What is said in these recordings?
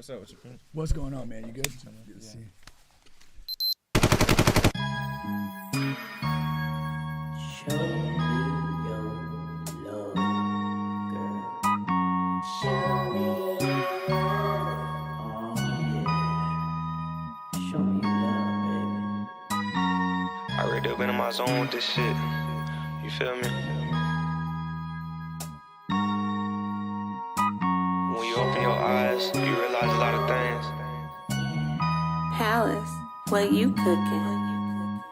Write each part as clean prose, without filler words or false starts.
What's up with you, Prince? What's going on, man? You good? Good to see you. Show me your love, girl. Show me your love. Oh, yeah. Show me your love, baby. I already been in my zone with this shit. You feel me? When you open your eyes, you realize a lot of things. Palace, what you cooking?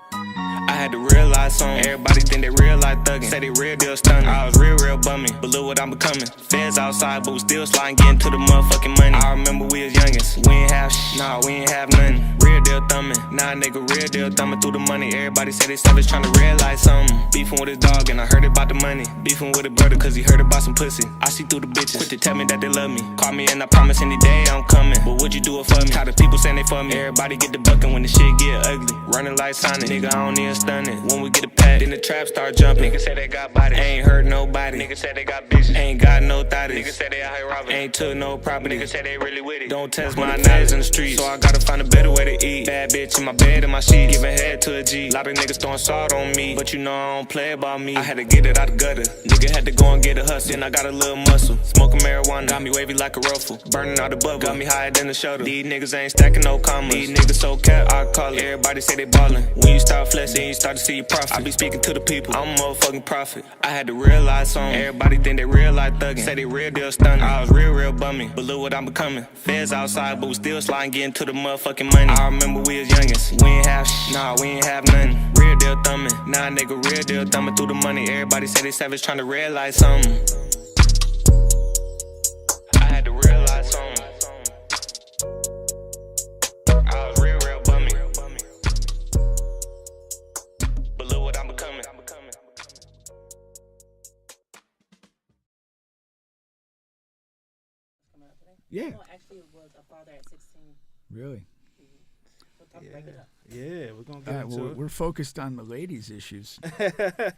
I had to realize something. Everybody think they real life thuggin'. Say they real deal stunning. I was real bummy, but look what I'm becoming. Feds outside, but we still sliding, getting to the motherfucking money. I remember we was youngins. We ain't have nah, we ain't have nothing. Real deal thumbing. Nah, nigga, real deal thumbing through the money. Everybody say they savage trying to realize something. Beefing with his dog, and I heard about the money. Beefing with his brother, cause he heard about some pussy. I see through the bitches. Quick to tell me that they love me. Call me and I promise any day I'm coming. But would you do it for me? Tired of people saying they for me. Everybody get the buckin' when the shit get ugly. Running like Sonic. Nigga, I don't even stun it. When we get a pack, then the trap start jumping. Niggas say they got bodies, ain't hurt nobody. Niggas say they got bitches, ain't got no thotties. Niggas say they out here robbing, ain't took no property. Niggas say they really with it. Don't test my knives in the streets, so I gotta find a better way to eat. Bad bitch in my bed and my sheet, giving head to a G. Lot of niggas throwing salt on me, but you know I don't play about me. I had to get it out the gutter. Nigga had to go and get a hustle. Then I got a little muscle. Smoking marijuana, got me wavy like a ruffle. Burning out the bubble, got me higher than the shuttle. These niggas ain't stacking no commas. These niggas so cat, I call it. Everybody say they ballin'. When you start flexing, you start to see your profit. I be speaking to the people, I'm a motherfucking prophet. I had to realize something. Everybody think they real life thuggin'. Say they real deal stunning. I was real bummy, but look what I'm becoming. Feds outside, but we still sliding, getting to the motherfucking money. I remember we was youngins. We ain't have nah, we ain't have nothing. Real deal thumbing. Nah, nigga, real deal thumbing through the money. Everybody say they savage trying to realize something. I had to realize something. I was real bummy, but look what I'm becoming. Yeah. Well, actually, it was a father at 16. Really? So talk break it up. Yeah, we're gonna All get right, into well, it. we're focused on the ladies' issues. Okay. I can talk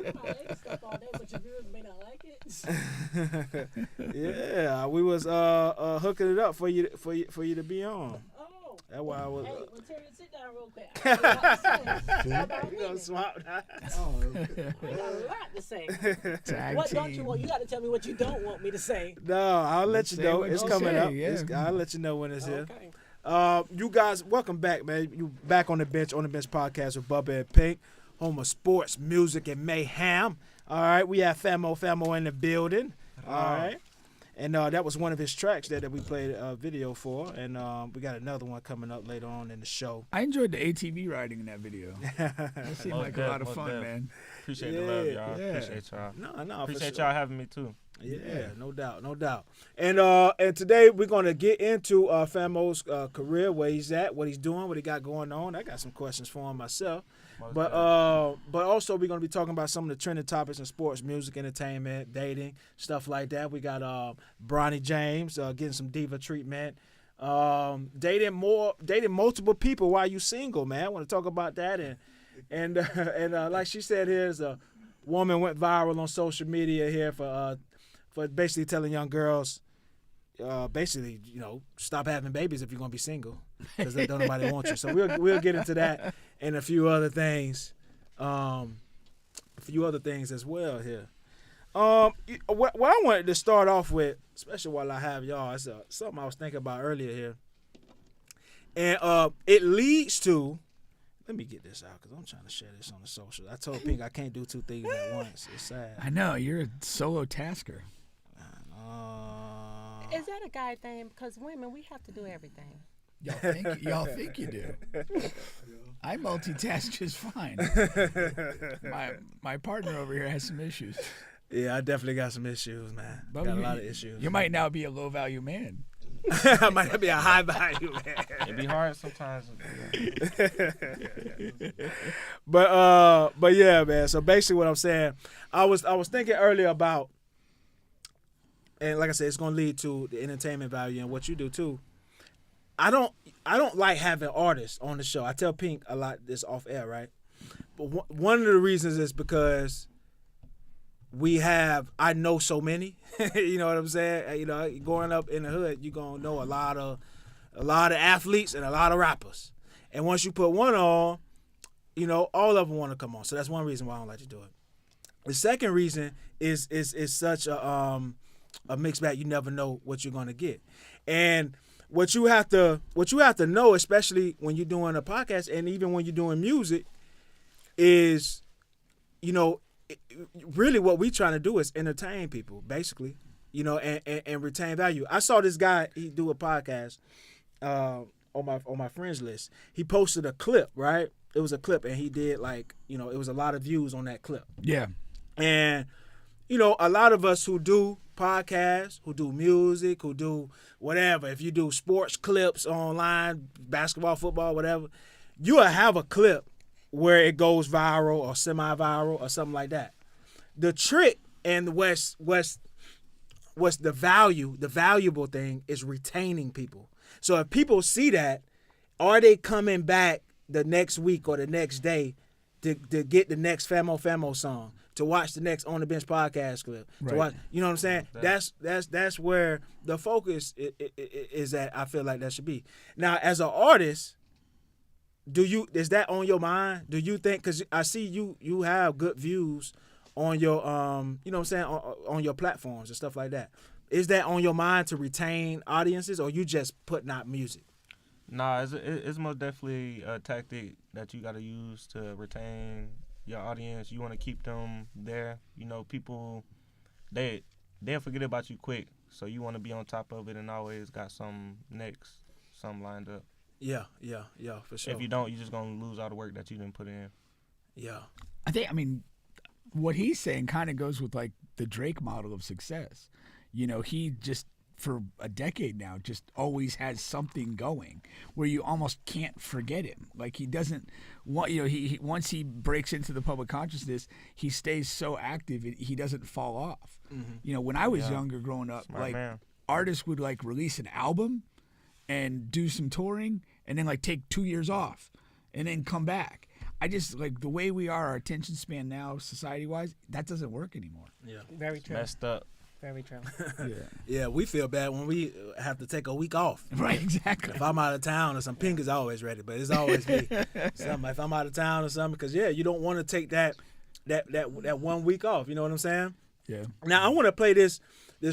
about lady stuff all day, but your viewers may not like it. Yeah, we was hooking it up for you to be on. Oh. That's why I was. Hey, well, Terry, sit down real quick. I got a lot to say about You gonna women. swap that? I got a lot to say. Tag What team. don't you want? You got to tell me what you don't want me to say. No, I'll let you Say know. what It's you coming say, up. yeah. I'll let you know when it's here. Okay. You guys, welcome back, man. You back on the bench podcast with Bubba and Pink, home of sports, music, and mayhem. All right, we have Famo in the building. All right, and that was one of his tracks that we played a video for, and we got another one coming up later on in the show. I enjoyed the ATV riding in that video. That seemed like a lot of fun, man. Appreciate the love, y'all. Yeah. Appreciate y'all. No, Appreciate for sure. y'all having me too. Yeah, no doubt. And today we're gonna get into Famo's career, where he's at, what he's doing, what he got going on. I got some questions for him myself. But also we're gonna be talking about some of the trending topics in sports, music, entertainment, dating, stuff like that. We got Bronny James getting some diva treatment. Dating multiple people while you single, man. I want to talk about that and like she said, here's a woman went viral on social media here for basically telling young girls, basically, stop having babies if you're gonna be single, because don't nobody want you. So we'll get into that and a few other things, as well here. What I wanted to start off with, especially while I have y'all, is something I was thinking about earlier here, and it leads to. Let me get this out because I'm trying to share this on the social. I told Pink I can't do two things at once. It's sad. I know, you're a solo tasker. Is that a guy thing? Because women, we have to do everything. Y'all think you do. I multitask just fine. My partner over here has some issues. Yeah, I definitely got some issues, man. But Got a lot of issues. You might now be a low value man. I might not be a high value man. It be hard sometimes. But yeah, man. So basically, what I'm saying, I was thinking earlier about, and like I said, it's gonna lead to the entertainment value and what you do too. I don't like having artists on the show. I tell Pink a lot this off air, right? But one of the reasons is because I know so many. You know what I'm saying? You know, growing up in the hood, you're gonna know a lot of athletes and a lot of rappers. And once you put one on, you know, all of them want to come on. So that's one reason why I don't like to do it. The second reason is such a mixed bag. You never know what you're gonna get. And what you have to know, especially when you're doing a podcast and even when you're doing music, is, you know, really what we trying to do is entertain people, basically, you know, and retain value. I saw this guy, he do a podcast on my friends list. He posted a clip, right? It was a clip, and he did, like, you know, it was a lot of views on that clip. Yeah. And, you know, a lot of us who do podcasts, who do music, who do whatever, if you do sports clips online, basketball, football, whatever, you will have a clip where it goes viral or semi-viral or something like that. The trick and what's the valuable thing is retaining people. So if people see that, are they coming back the next week or the next day to get the next Famo song, to watch the next On the Bench podcast clip, Right. to watch, you know what I'm saying? That's where the focus is at. I feel like that should be. Now, as an artist, is that on your mind? Do you think, because I see you have good views on your you know what I'm saying, on your platforms and stuff like that. Is that on your mind to retain audiences, or you just putting out music? Nah, it's most definitely a tactic that you got to use to retain your audience. You want to keep them there. You know, people, they'll forget about you quick. So you want to be on top of it and always got something lined up. Yeah, for sure. If you don't, you're just going to lose all the work that you didn't put in. Yeah. I mean, what he's saying kind of goes with like the Drake model of success. You know, he just, for a decade now, just always has something going where you almost can't forget him. Like, he doesn't want, you know, he once he breaks into the public consciousness, he stays so active, he doesn't fall off. Mm-hmm. You know, when I was younger growing up, Smart like man. Artists would like release an album and do some touring and then like take 2 years off and then come back. I just, like, the way we are, our attention span now, society-wise, that doesn't work anymore. Yeah. Very true. Messed up. Very true. Yeah, we feel bad when we have to take a week off. Right, exactly. If I'm out of town or something, Pink is always ready, but it's always me. Something, if I'm out of town or something, because, yeah, you don't want to take that 1 week off. You know what I'm saying? Yeah. Now, I want to play this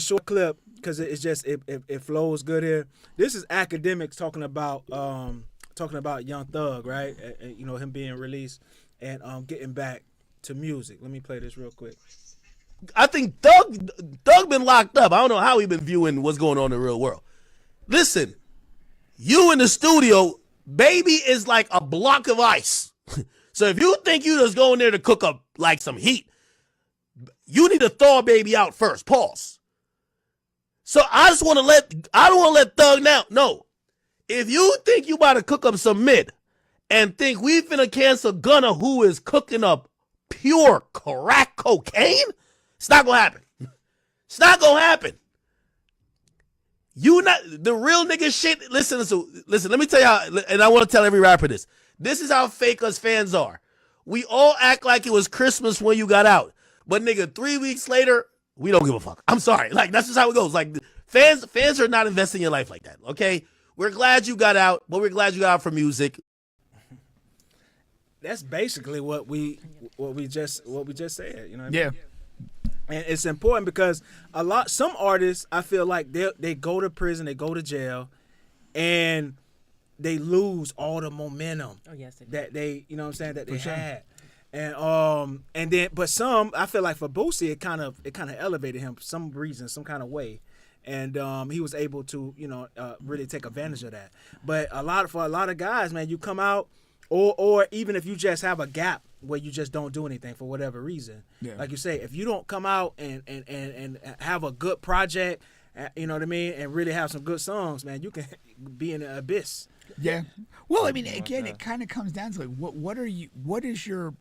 short clip because it's just, it flows good here. This is Academics talking about Young Thug, right? You know, him being released and getting back to music. Let me play this real quick. I think Thug been locked up. I don't know how he been viewing what's going on in the real world. Listen, you in the studio, baby is like a block of ice. So if you think you just go in there to cook up like some heat, you need to thaw baby out first. Pause. So I don't want to let Thug now. No. If you think you about to cook up some mid and think we finna cancel Gunna, who is cooking up pure crack cocaine, it's not gonna happen. It's not gonna happen. You not the real nigga shit. Listen. Let me tell you how, and I want to tell every rapper this. This is how fake us fans are. We all act like it was Christmas when you got out, but nigga, 3 weeks later, we don't give a fuck. I'm sorry. Like, that's just how it goes. Like, fans are not investing in your life like that. Okay, we're glad you got out, but we're glad you got out for music. That's basically what we just said. You know what I mean? Yeah. And it's important because some artists, I feel like they go to prison, they go to jail, and they lose all the momentum that they, you know what I'm saying, that they had. And then, but some, I feel like for Boosie, it kind of elevated him for some reason, some kind of way. And he was able to, you know, really take advantage of that. But for a lot of guys, man, you come out, or even if you just have a gap where you just don't do anything for whatever reason. Yeah. Like you say, if you don't come out and have a good project, you know what I mean, and really have some good songs, man, you can be in the abyss. Yeah. Well, I mean, again, it kind of comes down to like, what is your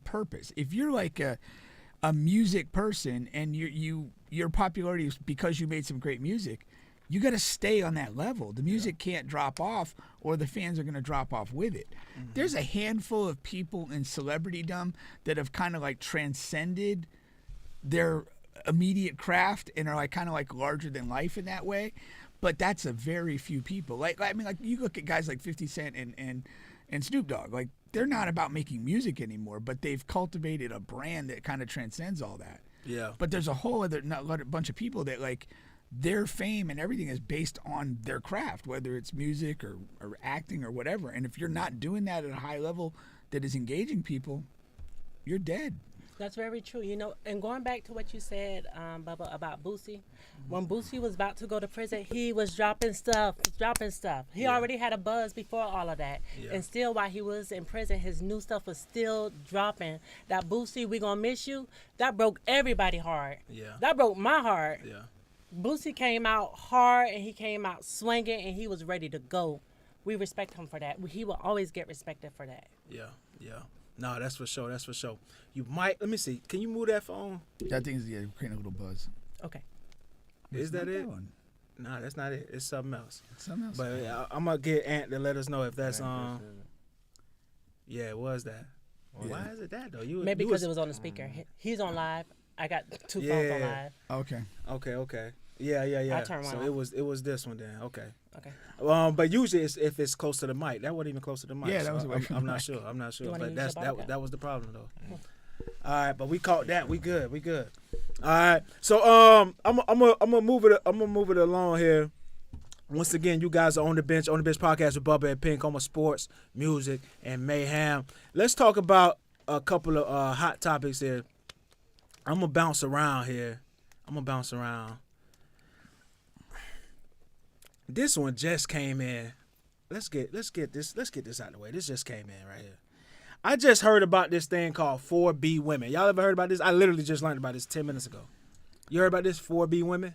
purpose? If you're like a music person and your popularity is because you made some great music, you got to stay on that level. The music can't drop off, or the fans are going to drop off with it. Mm-hmm. There's a handful of people in celebritydom that have kind of like transcended their immediate craft and are like kind of like larger than life in that way. But that's a very few people. Like you look at guys like 50 Cent and Snoop Dogg. Like they're not about making music anymore, but they've cultivated a brand that kind of transcends all that. Yeah. But there's a whole other bunch of people that like their fame and everything is based on their craft, whether it's music or acting or whatever. And if you're not doing that at a high level that is engaging people, you're dead. That's very true. You know, and going back to what you said, Bubba, about Boosie, when Boosie was about to go to prison, he was dropping stuff. He already had a buzz before all of that. Yeah. And still, while he was in prison, his new stuff was still dropping. That Boosie, We Gonna Miss You, that broke everybody heart. Yeah. That broke my heart. Yeah. Boosie came out hard, and he came out swinging, and he was ready to go. We respect him for that. He will always get respected for that. Yeah, yeah. No, that's for sure. That's for sure. You might. Let me see. Can you move that phone? That thing's creating a little buzz. Okay. Is that it? No, that's not it. It's something else. Something else. But I'm gonna get Ant to let us know if that's Yeah, it was that. Yeah. Why is it that though? Maybe because it was on the speaker. He's on live. I got two phones on live. Okay. Yeah. I turned one so off. it was this one then. Okay. Okay. But usually if it's close to the mic, that wasn't even close to the mic. Yeah, that was away from I'm the not mic. sure. I'm not sure. You wanna But use your that was the problem though. Mm-hmm. All right, but we caught that. We good. All right. So I'm gonna move it along here. Once again, you guys are on the bench podcast with Bubba and Pink, home of sports, music, and mayhem. Let's talk about a couple of hot topics here. I'm gonna bounce around here. This one just came in. Let's get this out of the way. This just came in right here. I just heard about this thing called 4B women. Y'all ever heard about this? I literally just learned about this 10 minutes ago. You heard about this 4B women?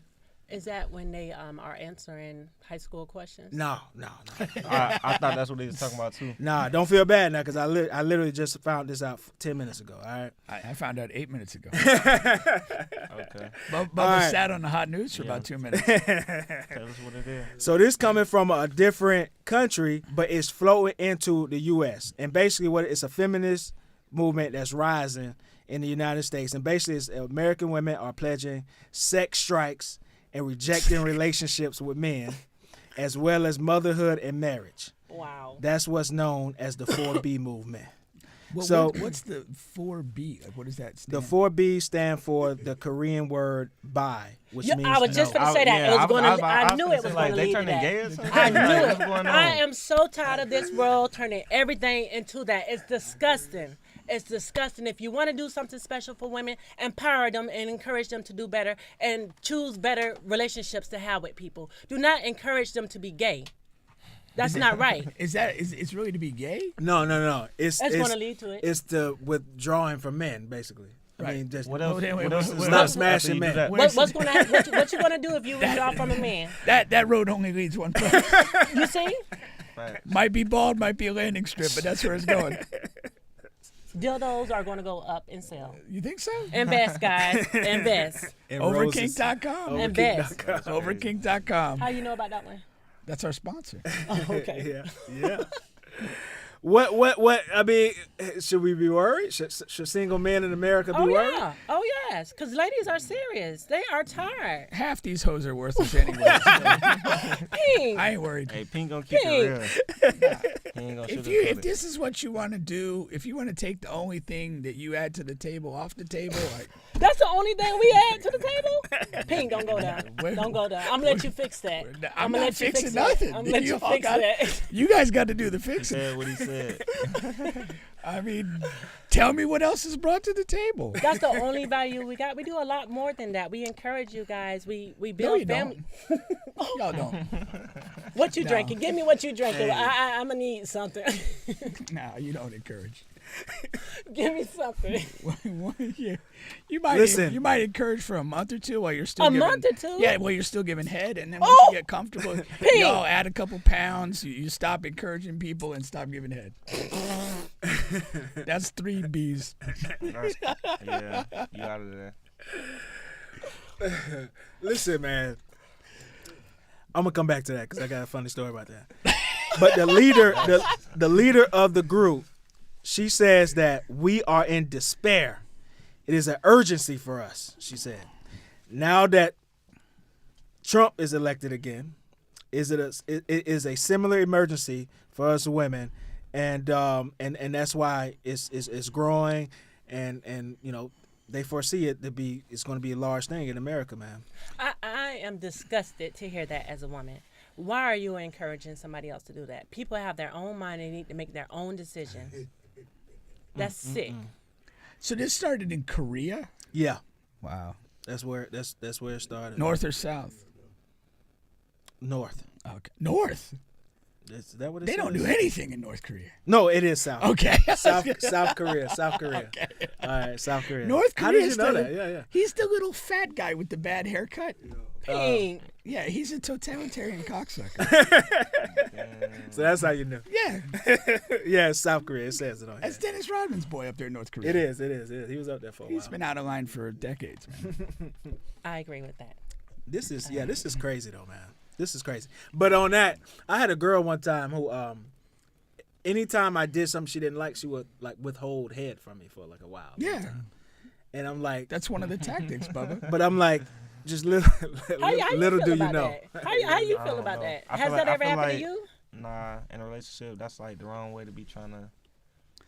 Is that when they are answering high school questions? No. I thought that's what they was talking about too. Nah, don't feel bad now because I literally just found this out 10 minutes ago. All right. I found out 8 minutes ago. Okay. Bubba sat on the hot news for about 2 minutes. Tell us what it is. So this coming from a different country, but it's flowing into the U.S. And basically it's a feminist movement that's rising in the United States. And basically it's American women are pledging sex strikes and rejecting relationships with men, as well as motherhood and marriage. Wow. That's what's known as the 4B movement. Well, what's the 4B? Like, what does that stand The 4B stand for the Korean word bi, which means I was just going to say that. I knew it was going to lead to that. I knew it. I am so tired of this world turning everything into that. It's disgusting. It's disgusting. If you want to do something special for women, empower them and encourage them to do better and choose better relationships to have with people. Do not encourage them to be gay. That's not right. It's really to be gay? No. It's going to lead to it. It's the withdrawing from men, basically. Right. I mean, just What else? Stop smashing men. What's going to happen? What you going to do if you withdraw from a man? That road only leads one place. You see? Right. Might be bald, might be a landing strip, but that's where it's going. Dildos are going to go up in sale. You think so? Invest, guys. Invest. Overkink.com. Invest. Overkink.com. How you know about that one? That's our sponsor. Oh, okay. Yeah. What? I mean, should we be worried? Should single men in America be worried? Yeah. Oh, yes. Because ladies are serious. They are tired. Half these hoes are worthless anyway. Pink. I ain't worried. Hey, Pink gonna keep it real. He ain't gonna If this is what you want to do, if you want to take the only thing that you add to the table off the table, like that's the only thing we add to the table? Pink, don't go down. Don't go down. I'm going to let you fix that. I'm gonna not let you fixing fix nothing. I'm going to let you fix that. You guys got to do the He fixing. said what he said. I mean, tell me what else is brought to the table. That's the only value we got. We do a lot more than that. We encourage you guys. We build family. Y'all don't. What you drinking? Give me what you drinking. I'm going to need something. Nah, you don't encourage. Give me something. You might Listen. You might encourage for a month or two while you're still A giving, month or two? Yeah, while you're still giving head, and then once you get comfortable, y'all add a couple pounds. You stop encouraging people and stop giving head. That's 3 B's. Yeah, you out of there. Listen, man. I'm gonna come back to that because I got a funny story about that. But the leader of the group, she says that we are in despair It is an urgency for us, she said. Now that Trump is elected again, it is a similar emergency for us women, and that's why it's growing, and you know they foresee it's going to be a large thing in America, man. I am disgusted to hear that as a woman. Why are you encouraging somebody else to do that? People have their own mind. They need to make their own decisions. That's sick. So this started in Korea? Yeah, Wow. that's where it started. North or south? North. Okay. North? Is that what it They says? don't do anything in North Korea. No, it is South. Okay. South Korea. Okay. All right, South Korea. North Korea. How did you know that? Yeah. He's the little fat guy with the bad haircut. Pink. Yeah, he's a totalitarian cocksucker. So that's how you knew. Yeah. Yeah, South Korea. It says it on here. That's Dennis Rodman's boy up there in North Korea. It is. He was up there for a while. He's been out of line for decades, man. I agree with that. This is crazy though, man. This is crazy. But on that, I had a girl one time who anytime I did something she didn't like, she would like withhold head from me for like a while. Yeah. And I'm like, That's one of the tactics, Bubba. but I'm like, just little How do you about know. that? How you I feel don't about know. that? I Has feel that like- I ever feel happened like- to you? Nah, in a relationship, that's like the wrong way to be trying to.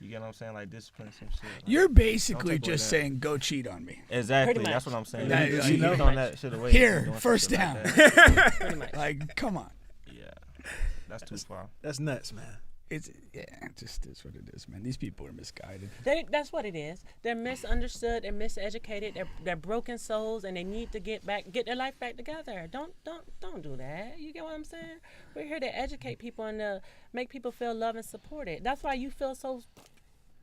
You get what I'm saying? Like discipline some shit. Like, You're basically Don't take away just that. saying, go cheat on me. exactly. Pretty That's much. what I'm saying. Yeah, You yeah, keep yeah. throwing that shit away. Here, doing some first shit down. Like that. Pretty much. Like, come on. Yeah, that's too far. That's nuts, man. It just is what it is, man. These people are misguided. That's what it is. They're misunderstood and miseducated. They're broken souls, and they need to get their life back together. Don't do that. You get what I'm saying? We're here to educate people and to make people feel loved and supported. That's why you feel so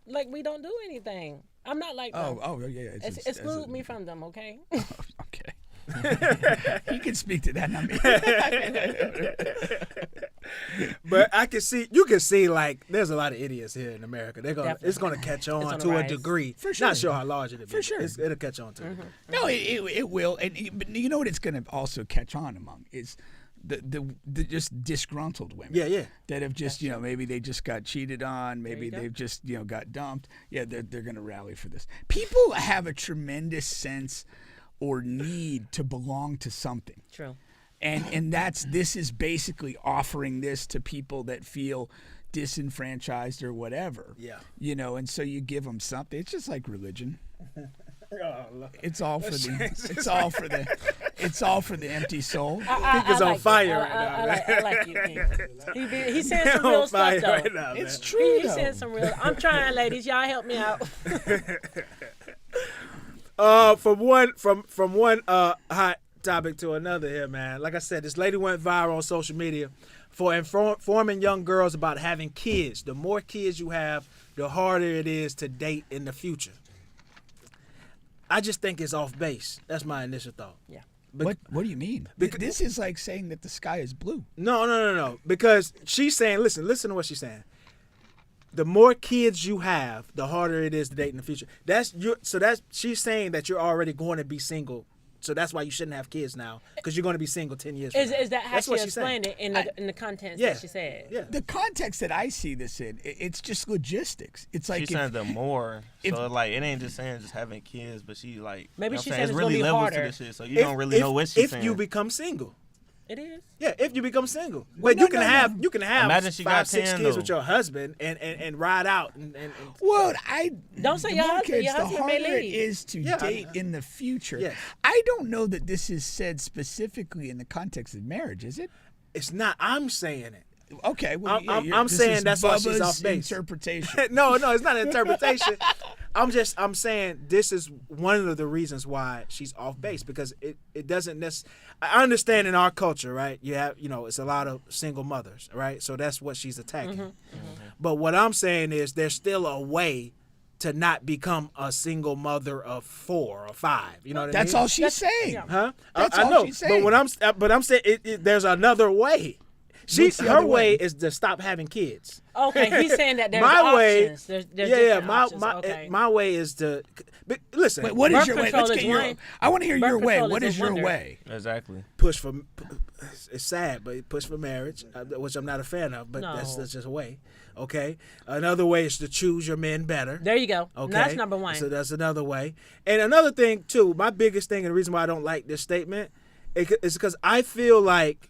like we don't do anything. I'm not like them. Oh, yeah. Exclude me from them, okay? Okay. He can speak to that, not me. But you can see like there's a lot of idiots here in America. It's gonna catch on on the to a rise. degree. For sure. Not sure how large it'll be. For sure. It'll catch on to. No, it will. But you know what it's going to also catch on among is the just disgruntled women. Yeah. That have just, maybe they just got cheated on. Maybe you go. they've just, got dumped. Yeah, they're going to rally for this. People have a tremendous sense or need to belong to something. True. And this is basically offering this to people that feel disenfranchised or whatever. Yeah. And so you give them something. It's just like religion. Oh, look. It's all for the empty soul. Pink is on like fire it. right now, man. I like you, Pink. He's saying some On real fire stuff, though. right now, It's man. true He's though. saying some real. I'm trying, ladies. Y'all help me out. From one hot topic to another here, man. Like I said, this lady went viral on social media for informing young girls about having kids. The more kids you have, the harder it is to date in the future. I just think it's off base. That's my initial thought. Yeah. What do you mean? This is like saying that the sky is blue. No. Because she's saying, listen to what she's saying. The more kids you have, the harder it is to date in the future. She's saying that you're already going to be single. So that's why you shouldn't have kids now, because you're going to be single 10 years from now. Is that how That's she what she's saying. explained it in the context Yeah. that she said? Yeah. The context that I see this in, it's just logistics. It's like She's saying the more, so like it ain't just saying just having kids, but she like Maybe you know she's what saying I'm it's really gonna be levels harder. to this shit, so you don't really know what she's saying. If you become single. It is. Yeah, if you become single. But you can have Imagine she 5, got 6 10 kids though. with your husband and ride out and Well, Don't say the your more husband. kids, Your the husband may harder it leave. is to Yeah, date in the future. Yes. I don't know that this is said specifically in the context of marriage, is it? it's not. I'm saying it. Okay, well, I'm this saying is that's why she's Bubba's off base. interpretation. No, it's not an interpretation. I'm saying this is one of the reasons why she's off base, because it doesn't necessarily. I understand in our culture, right? You have, it's a lot of single mothers, right? So that's what she's attacking. But what I'm saying is there's still a way to not become a single mother of 4 or 5. You know what I mean? That's all she's saying. yeah. Huh? That's I all know. she's saying. But I'm saying there's another way. What's the Her other way way? is to stop having kids. Okay, he's saying that there's My way, options. There's yeah. different My options. Okay. my way is to listen. Wait, what is Birth your way? control Let's is get your. one. I want to hear Birth your way. control What is is a your wonder. way? Exactly. push for it's sad, but he pushed for marriage, which I'm not a fan of, but No. that's just a way. Okay. Another way is to choose your men better. There you go. Okay. That's number one. So that's another way. And another thing, too, my biggest thing and the reason why I don't like this statement is because I feel like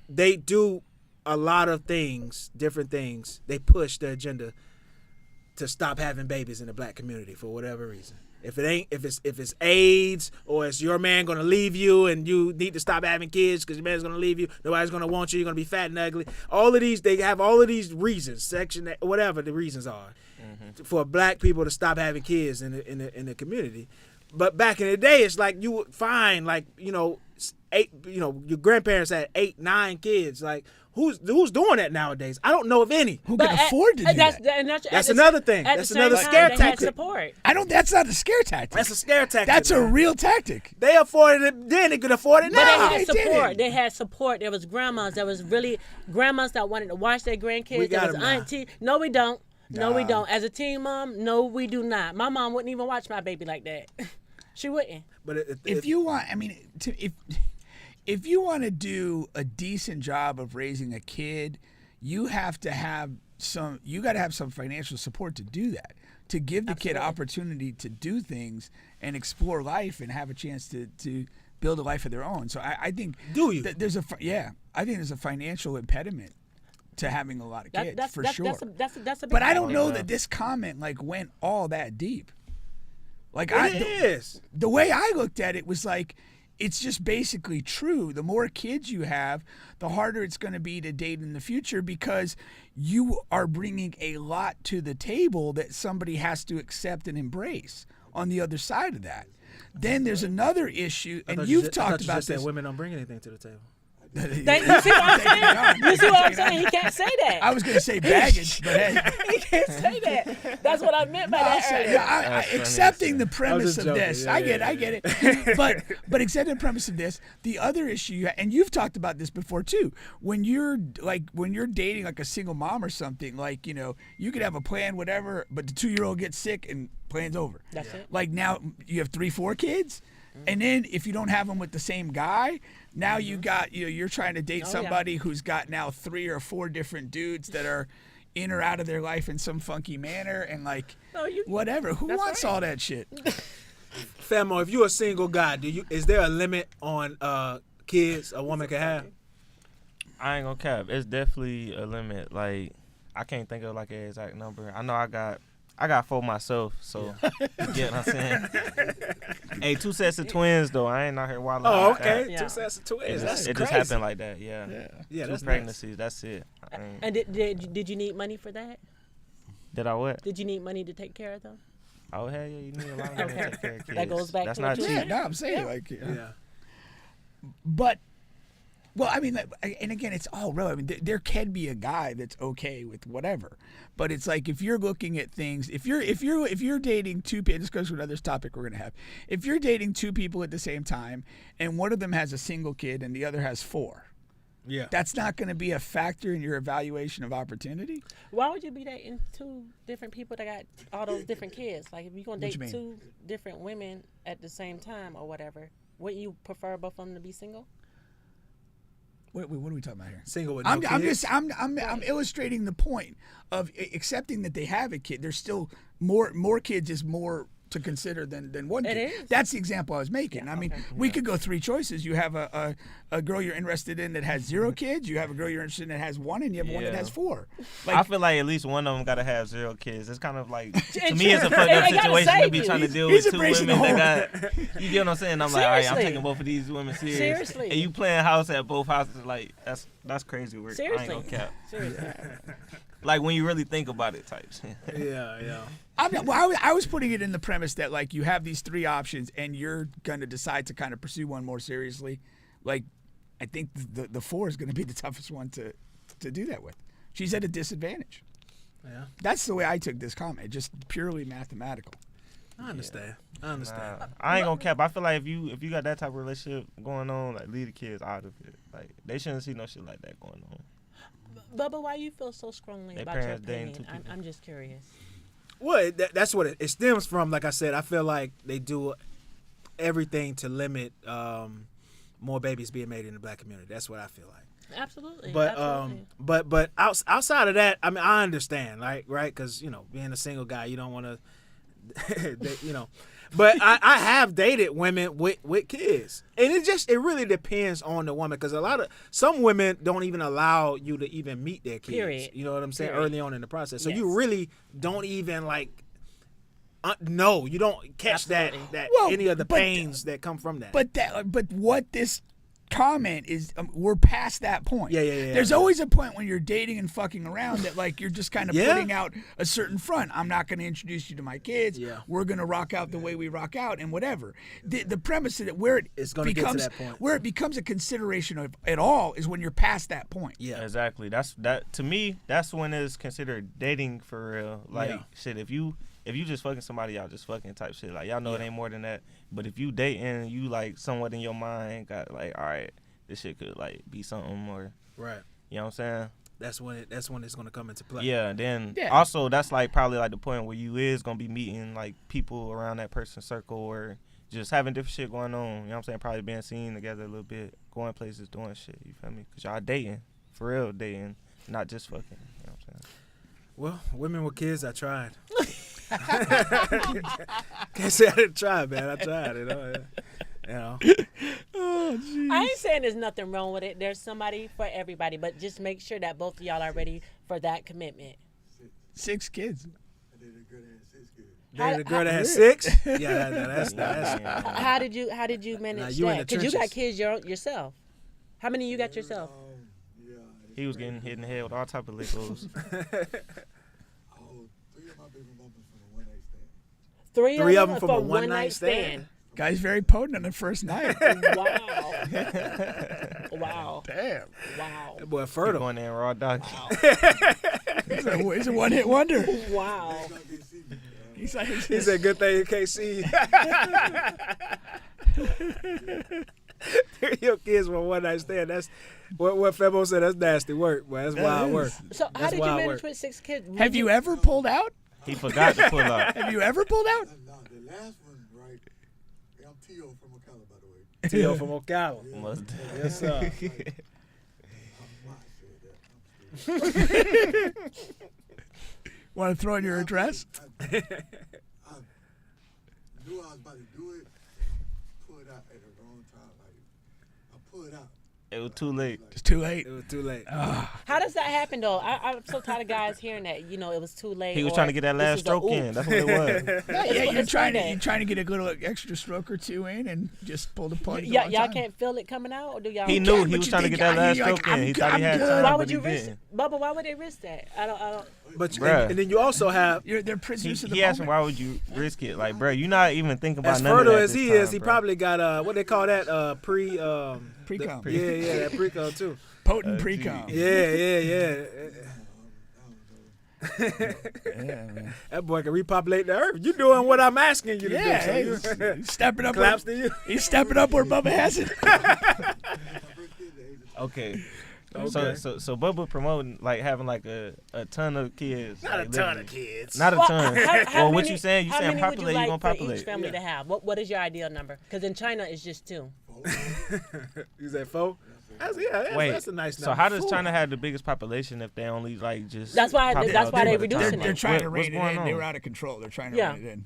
they do a lot of things, different things. They push the agenda to stop having babies in the black community for whatever reason. If it's AIDS or it's your man gonna leave you and you need to stop having kids because your man's gonna leave you, nobody's gonna want you, you're gonna be fat and ugly. All of these, they have all of these reasons, whatever the reasons are, for black people to stop having kids in the community. But back in the day, it's like you would find your grandparents had 8, 9 kids. Like who's doing that nowadays? I don't know of any. Who can afford to do that? That's another thing. That's another scare tactic. Support. That's not a scare tactic. That's a scare tactic. That's a man. real tactic. They afforded it then. They could afford it But now. they had They did support. it. They had support. There was grandmas. There was really grandmas that wanted to watch their grandkids. We There got was 'em now. auntie. No, we don't. No, we don't. As a teen mom, no, we do not. My mom wouldn't even watch my baby like that. She wouldn't. But If you want, if you want to do a decent job of raising a kid, you have to have some. You got to have some financial support to do that. To give the kid opportunity to do things and explore life and have a chance to build a life of their own. So I think that there's I think there's a financial impediment to having a lot of kids for sure. That's a big But I don't thing. know that this comment went all that deep. Like is. The way I looked at it was like, it's just basically true. The more kids you have, the harder it's going to be to date in the future because you are bringing a lot to the table that somebody has to accept and embrace on the other side of that. Then there's another issue, and you've talked about said this. women don't bring anything to the table. You see what I'm saying? You see what I'm saying? He can't say that. I was going to say baggage, but hey. He can't say that. That's what I meant by that earlier. Accepting the premise of joking. this, Yeah, I get it. But accepting the premise of this, the other issue, and you've talked about this before too. When you're dating like a single mom or something, you could have a plan, whatever, but the 2-year-old gets sick and plan's over. That's it. Like now you have 3, 4 kids, and then if you don't have them with the same guy, now you got you're trying to date somebody who's got now 3 or 4 different dudes that are in or out of their life in some funky manner and whatever. Who wants all that shit? Famo, if you're a single guy, is there a limit on kids a woman can have? I ain't gonna cap. It's definitely a limit. Like I can't think of an exact number. I know I got 4 myself, so you get what I'm saying? Hey, 2 sets of twins though. I ain't out here wilding. Oh, like okay. that. Yeah. 2 sets of twins. It That's just crazy. happened like that. Yeah. Yeah, 2 that's pregnancies. That's it. And did you need money for that? Did I what? Did you need money to take care of them? Oh hell yeah, you need a lot of money to take care of kids. That goes back That's to not what you cheap. said. No, I'm saying Yeah. But, well, I mean, and again, it's all relevant. There can be a guy that's okay with whatever, but it's like if you're looking at things, if you're dating 2 people, this goes to another topic we're gonna have. If you're dating 2 people at the same time, and one of them has a single kid and the other has 4, Yeah. that's not going to be a factor in your evaluation of opportunity. Why would you be dating 2 different people that got all those different kids? Like if you're gonna What date you mean? 2 different women at the same time or whatever, wouldn't you prefer both of them to be single? What are we talking about here? Single with no I'm kids. I'm illustrating the point of accepting that they have a kid. There's still more kids is more to consider than one It kid. is. That's the example I was making. I mean, we could go 3 choices. You have a girl you're interested in that has 0 kids. You have a girl you're interested in that has 1, and you have one that Yeah. has 4. I feel like at least one of them gotta have 0 kids. It's kind of like to It's me, it's a true. fucked up They gotta situation to save be you. trying to deal He's with 2 embracing women the that got. You get what I'm saying? I'm like, all right, I'm Seriously. taking both of these women serious. Seriously. And you playing house at both houses, like that's crazy work. I Seriously. ain't gonna cap. Seriously. Like when you really think about it, types. Yeah. I was putting it in the premise that like you have these 3 options and you're gonna decide to kind of pursue one more seriously. Like, I think the 4 is gonna be the toughest one to do that with. She's at a disadvantage. Yeah. That's the way I took this comment, just purely mathematical. I understand. I understand. Nah, I ain't gonna cap. I feel like if you got that type of relationship going on, like leave the kids out of it. Like they shouldn't see no shit like that going on. Bubba, why you feel so strongly They about your parents dating opinion? 2 people. I'm just curious. Well, that's what it stems from. Like I said, I feel like they do everything to limit more babies being made in the black community. That's what I feel like. Absolutely. But absolutely. but outside of that, I mean, I understand, right? Because being a single guy, you don't want to, But I have dated women with kids, and it really depends on the woman, because some women don't even allow you to even meet their kids. Period. You know what I'm saying? Period. Early on in the process, so Yes. you really don't even no, you don't catch that Well, any of the but- pains that come from that. But what this comment is, we're past that point. Yeah. There's always a point when you're dating and fucking around that like you're just kind of Yeah. putting out a certain front. I'm not going to introduce you to my kids. Yeah. We're going to rock out the way we rock out and whatever. The premise of it where it It's gonna get to becomes that point. where it becomes a consideration of at all is when you're past that point. yeah, Exactly. That to me, that's when it's considered dating for real. Like Yeah. shit, if you just fucking somebody, y'all just fucking type shit. Like y'all know it ain't more than that. But if you dating, you like somewhat in your mind got like, all right, this shit could like be something, or right. you know what I'm saying? That's when it's gonna come into play. Yeah. Then Yeah. also that's like probably like the point where you is gonna be meeting like people around that person's circle, or just having different shit going on. You know what I'm saying? Probably being seen together a little bit, going places, doing shit. You feel me? Cause y'all dating, for real dating, not just fucking. You know what I'm saying? Well, women with kids, I tried. Can't say I didn't try, man. I tried, I ain't saying there's nothing wrong with it. There's somebody for everybody, but just make sure that both of y'all are ready for that commitment. 6 kids. Dated a girl that had 6. Yeah, that's How did you manage you in that? the Because you got trenches. kids yourself. How many you got yourself? He was getting hit in the head with all type of lickos. 3 of them from a one-night stand. Guy's very potent on the first night. Wow. Wow. Damn. Wow. that boy He fertile. going in raw dog. He's a one-hit wonder. Wow. He's like, He said, "Good thing you can't see." Your kids from a one-night stand. That's what Famo said. That's nasty work, boy. That's wild work. So how That's did you wild manage work. with 6 kids? have you ever pulled out? He forgot to pull up. Have you ever pulled out? No, the last one, right? I'm T.O. from Ocala, by the way. T.O. from Ocala. Must- Yes, sir. Want to throw in your address? I knew I was about to do it. Pulled out at the wrong time. Like, I pulled out. It was too late. It's too late. It was too late. How does that happen though? I'm so tired of guys hearing that. It was too late. He was or trying to get that this last is a stroke oof. in. That's what it was. Yeah, you're Explain trying that. to get a little extra stroke or 2 in and just pull the plug. Y'all can't feel it coming out, or do y'all? He You knew can, he but was you trying to think, get that last you're like, stroke in. He I'm thought he had good. time, Why but would he you risk didn't. it, Bubba? Why would they risk that? I don't. But Bruh. and then you also have, They're prisoners of the He asked him, moment. why would you risk it? Like, bro, you're not even thinking about as none of fertile that as this he time, is, he bro. probably got what they call that Pre-com. yeah, that pre-com too. Potent pre-com. Yeah. Yeah, man. That boy can repopulate the earth. You doing what I'm asking you to Yeah, do. So you, he's stepping up. claps to you. He's stepping up where Bubba hasn't. Okay. Okay. So Bubba promoting like having like a ton of kids. Not a like, ton literally. of kids. Not a ton. How well, what many- you saying? You how saying many would populate? You gonna for populate? each family to have? What is your ideal number? Because in China it's just 2. You said 4? Wait. That's a nice number. So how does China have the biggest population if they only like just? That's why populate they two at a reducing time? it. They're trying to What's rein it going in. on? They were out of control. They're trying to Yeah. rein it in.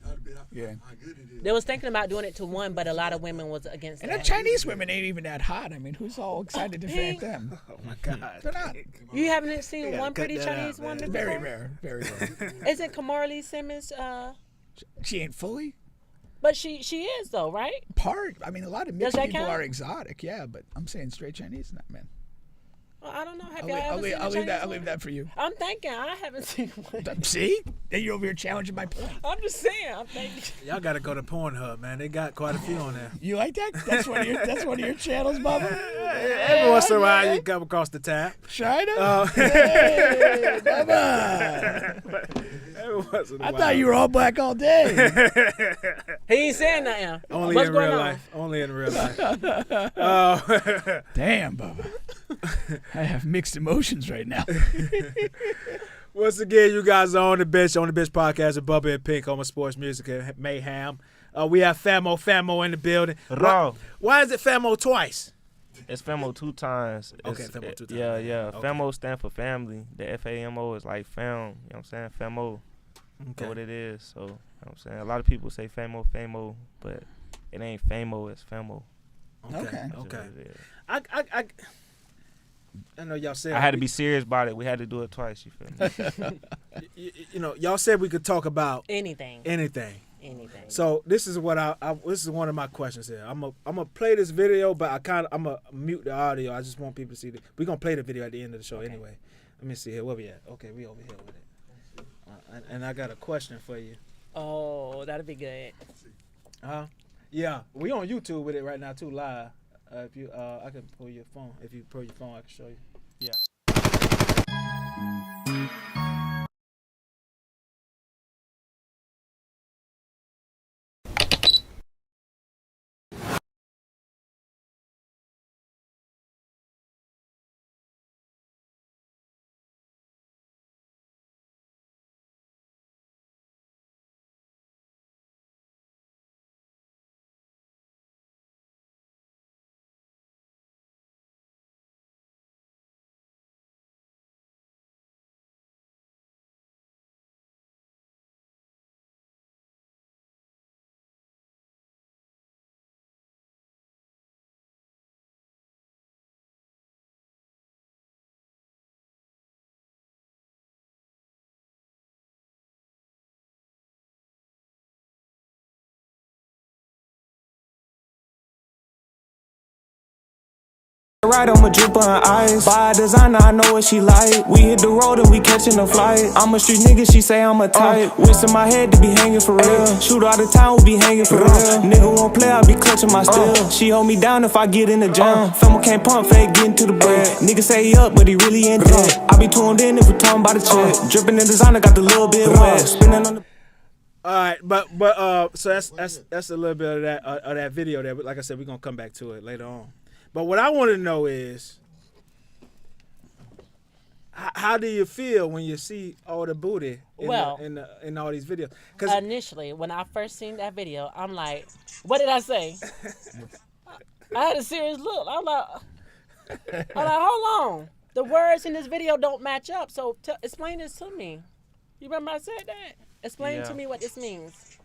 Yeah. How good it is. They was thinking about doing it to 1, but a lot of women was against And the that. Chinese women ain't even that hot. I mean, who's all excited to Pink. defend them? Oh my God. They're not. You haven't seen gotta one cut pretty that Chinese out, man. woman Very before? rare. Very rare. Isn't Kamara Lee Simmons? She ain't fully But she is though, right? part. I mean, a lot of Does mixed that people count? are exotic, yeah, but I'm saying straight Chinese, not man. Well, I don't know. Have I'll y'all leave, ever I'll leave, seen a I'll leave Chinese that. I'll woman? leave that for you. I'm thinking I haven't seen one. See? Then you're over here challenging my point. I'm just saying. I'm thinking. Y'all got to go to Pornhub, man. They got quite a few on there. You like that? That's one of your channels, Bubba. Every once in a while, you come across the tab. China. Hey, Bubba. Every once in a I while. thought you were all black all day. He ain't saying nothing. Only What's in going real on? life. Only in real life. Damn, Bubba. I have mixed emotions right now. Once again, you guys are on the bench podcast with Bubba and Pink on my sports music and mayhem. We have Famo in the building. Raw. Why is it Famo twice? It's Famo 2 times. Okay, It's- Famo 2 times. Yeah. Okay. Famo stand for family. The FAMO is like fam. You know what I'm saying? Famo. Okay. What it is. So, you know what I'm saying? A lot of people say Famo, but it ain't Famo, it's Famo. Okay. That's Okay. what it is. I know y'all said I had to be serious about it. We had to do it twice, you feel me? you know, y'all said we could talk about Anything. anything. Anything. So this is what this is one of my questions here. I'm gonna play this video, but I'm gonna mute the audio. I just want people to see it. We're gonna play the video at the end of the show anyway. Let me see here. Where we at? Okay, we over here with it. And I got a question for you. Oh, that'd be good. Yeah, we on YouTube with it right now too, live. If you, I can pull your phone. If you pull your phone, I can show you. Yeah. Right, I'ma drip on ice. By designer, I know what she like. We hit the road and we catching a flight. I'm a street nigga, she say I'm a type. Wish in my head to be hanging for real. Shoot out of town, we be hanging for real. Nigga won't play, I be clutching my steel. She hold me down if I get in the jam. Famo can't pump fake, getting to the bread. Nigga say he up, but he really in debt. I be tuned in if we talking about a check. Dripping in designer, got the little bit wet. Spinning on the. All right, but so that's a little bit of that video there. But like I said, we're gonna come back to it later on. But what I want to know is, how do you feel when you see all the booty in all these videos? Because Initially, when I first seen that video, I'm like, what did I say? I had a serious look. I'm like, hold on. The words in this video don't match up. So explain this to me. You remember I said that? Explain to me what this means.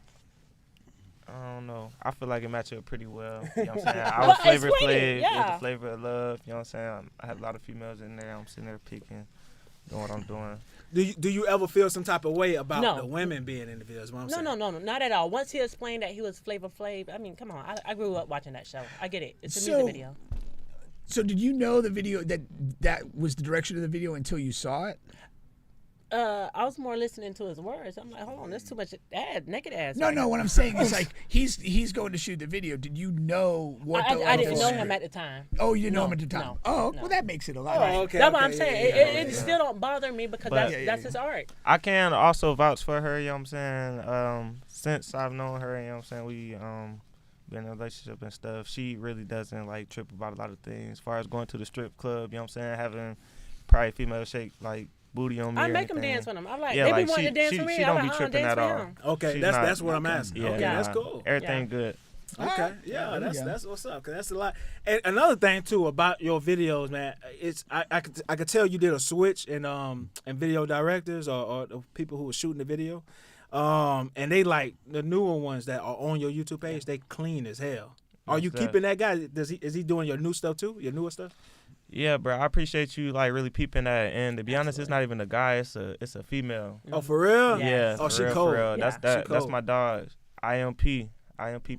I don't know. I feel like it matched up pretty well. You know what I'm saying? I was Flavor Flav, yeah. the flavor of love. You know what I'm saying? I had a lot of females in there. I'm sitting there picking, doing what I'm doing. do you ever feel some type of way about No. the women being in the videos? What I'm saying? No, not at all. Once he explained that he was Flavor Flav, I mean, come on. I grew up watching that show. I get it. It's a music video. So did you know the video that was the direction of the video until you saw it? I was more listening to his words. I'm like, hold on, there's too much naked ass. No. What I'm saying is like he's going to shoot the video. Did you know what? I didn't know him at the time. Oh, you didn't know him at the time. No, well, no. that makes it a lot. Oh, okay. That's what I'm saying. Yeah, It still don't bother me because But- that's his art. I can also vouch for her, you know what I'm saying? Since I've known her, you know what I'm saying, we been in a relationship and stuff, she really doesn't like trip about a lot of things. As far as going to the strip club, you know what I'm saying, having probably female shake like booty on me. I or make him anything. dance with him. I'm like, Yeah, they like be wanting to dance with me. she I'm don't be like, tripping dance at with all. him. Okay, She's that's not- what I'm asking. Yeah, Okay, that's cool. Everything good. Okay, yeah, there we go. that's what's up. Cause that's a lot. And another thing too about your videos, man, it's I could tell you did a switch in video directors or the people who were shooting the video, and they like the newer ones that are on your YouTube page. They clean as hell. Are you Yes, keeping that guy? Is he doing your new stuff too? Your newer stuff? Yeah, bro, I appreciate you like really peeping that. And to be honest, it's not even a guy; it's a female. Oh, for real? Yeah, Oh, for she real, cold. for real. Yeah. That's cold. my dog, IMP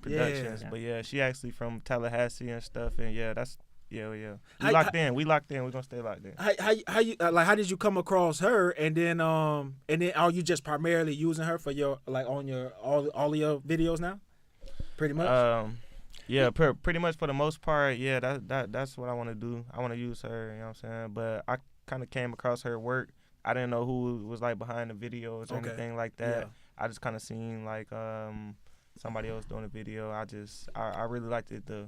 Productions. Yeah. But yeah, she actually from Tallahassee and stuff. And yeah, that's yeah. We How- locked in. We locked in. We're gonna stay locked in. How you like? How did you come across her? And then are you just primarily using her for your like on your all of your videos now? Pretty much. Yeah, pretty much for the most part. Yeah, that's what I want to do. I want to use her. You know what I'm saying? But I kind of came across her work. I didn't know who was like behind the videos or Okay. anything like that. Yeah. I just kind of seen like somebody else doing a video. I really liked it, the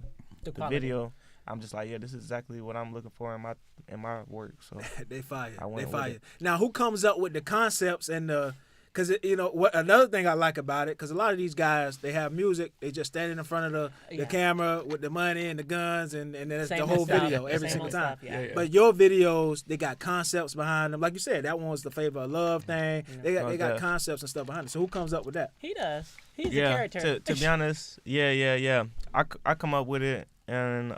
quality. video. I'm just like, yeah, this is exactly what I'm looking for in my work. So They fire. I They went with fire. it. Now, who comes up with the concepts and the? Because what another thing I like about it, because a lot of these guys, they have music, they just standing in front of the camera with the money and the guns, and then it's the whole video every single time. But your videos, they got concepts behind them. Like you said, that one was the Favor of Love thing. They got concepts and stuff behind it. So who comes up with that? He does. He's the character. To be honest, yeah. I come up with it, and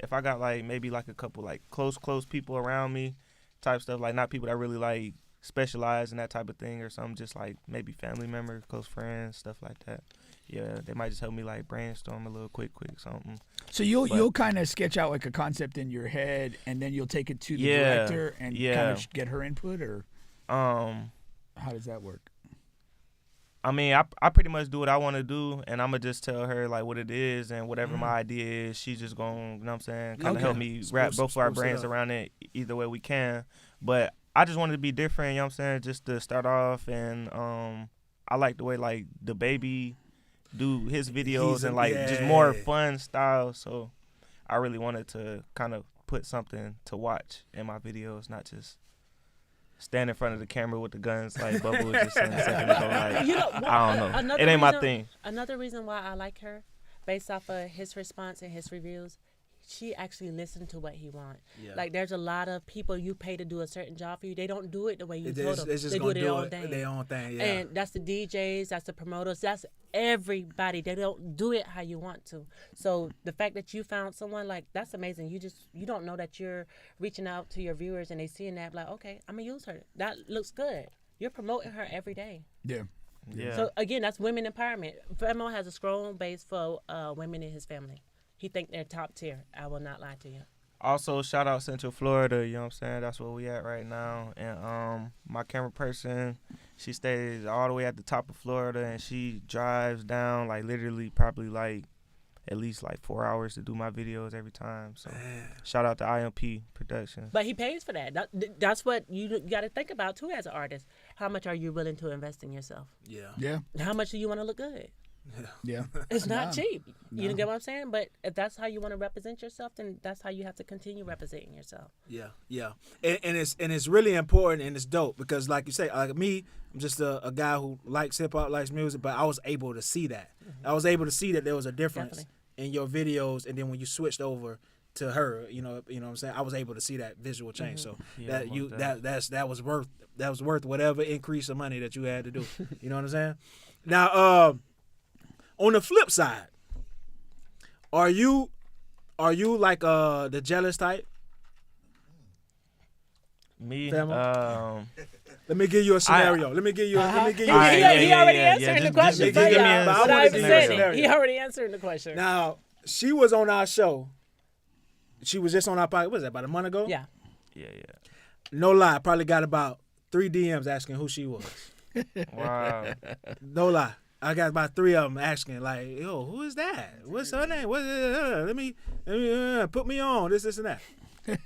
if I got like maybe like a couple like close people around me, type stuff, like not people that really like specialize in that type of thing or something, just like maybe family members, close friends, stuff like that. Yeah, they might just help me like brainstorm a little quick something. So you'll kind of sketch out like a concept in your head, and then you'll take it to the director and kind of get her input, or how does that work? I mean, I pretty much do what I want to do, and I'm going to just tell her, like, what it is, and whatever my idea is, she's just going to, you know what I'm saying, kind of help me wrap both of our brains around it either way we can. But I just wanted to be different, you know what I'm saying, just to start off, and I like the way, like, the baby do his videos and, like, just more fun style, so I really wanted to kind of put something to watch in my videos, not just stand in front of the camera with the guns like Bubba was just saying a second ago. Like, I don't know. It ain't my thing. Another reason why I like her, based off of his response and his reviews, she actually listened to what he wants. Yeah. Like, there's a lot of people you pay to do a certain job for you. They don't do it the way you told them. They do their own thing. Their own thing, yeah. And that's the DJs, that's the promoters, that's everybody. They don't do it how you want to. So the fact that you found someone, like, that's amazing. You don't know that you're reaching out to your viewers and they seeing that, like, okay, I'm going to use her. That looks good. You're promoting her every day. Yeah. Yeah. So, again, that's women empowerment. Famo has a strong base for women in his family. He think they're top tier. I will not lie to you. Also, shout out Central Florida, you know what I'm saying? That's where we at right now. And my camera person, she stays all the way at the top of Florida, and she drives down, like, literally probably, like, at least, like, 4 hours to do my videos every time. So, shout out to IMP Productions. But he pays for that. That's what you got to think about, too, as an artist. How much are you willing to invest in yourself? Yeah. How much do you want to look good? Yeah. It's not cheap. You get what I'm saying? But if that's how you want to represent yourself, then that's how you have to continue representing yourself. Yeah. And it's really important, and it's dope because, like you say, like me, I'm just a guy who likes hip hop, likes music, but I was able to see that. I was able to see that there was a difference in your videos, and then when you switched over to her, you know what I'm saying? I was able to see that visual change. So that was worth whatever increase of money that you had to do. You know what I'm saying? Now, on the flip side, are you like the jealous type? Me? Let me give you a scenario. Let me give you. He already answered the question. He already answered the question. Now, she was on our show. She was just on our podcast. What was that, about a month ago? Yeah. No lie, probably got about 3 DMs asking who she was. Wow. No lie. I got about 3 of them asking, like, yo, who is that? What's her name? Let me put me on, this and that.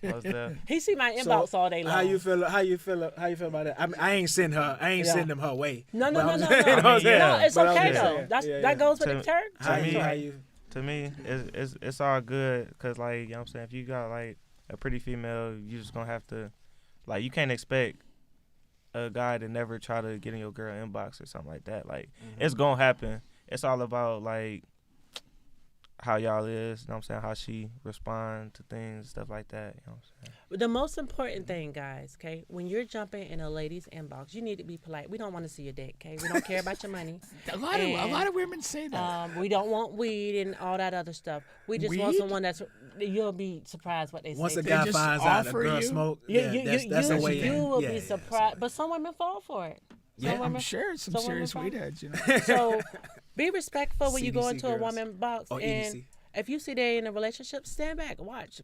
What's that? He see my inbox all day long. How you feel about that? I ain't send them her way. No. No, Yeah. it's okay though. That goes with the church. To me, it's all good because, like, you know what I'm saying, if you got, like, a pretty female, you just going to have to, like, you can't expect a guy to never try to get in your girl inbox or something like that. Like, it's going to happen. It's all about, like, how y'all is, you know what I'm saying, how she respond to things, stuff like that, you know what I'm saying. The most important thing, guys, okay, when you're jumping in a lady's inbox, you need to be polite. We don't want to see your dick, okay? We don't care about your money. A lot of women say that. We don't want weed and all that other stuff. We just want someone that's, you'll be surprised what they say. Once a guy finds out a girl smoke, that's the way. You will be surprised. But some women fall for it. Yeah, I'm sure some serious weed heads, you know. So be respectful when you go into a woman box. And if you see they're in a relationship, stand back, watch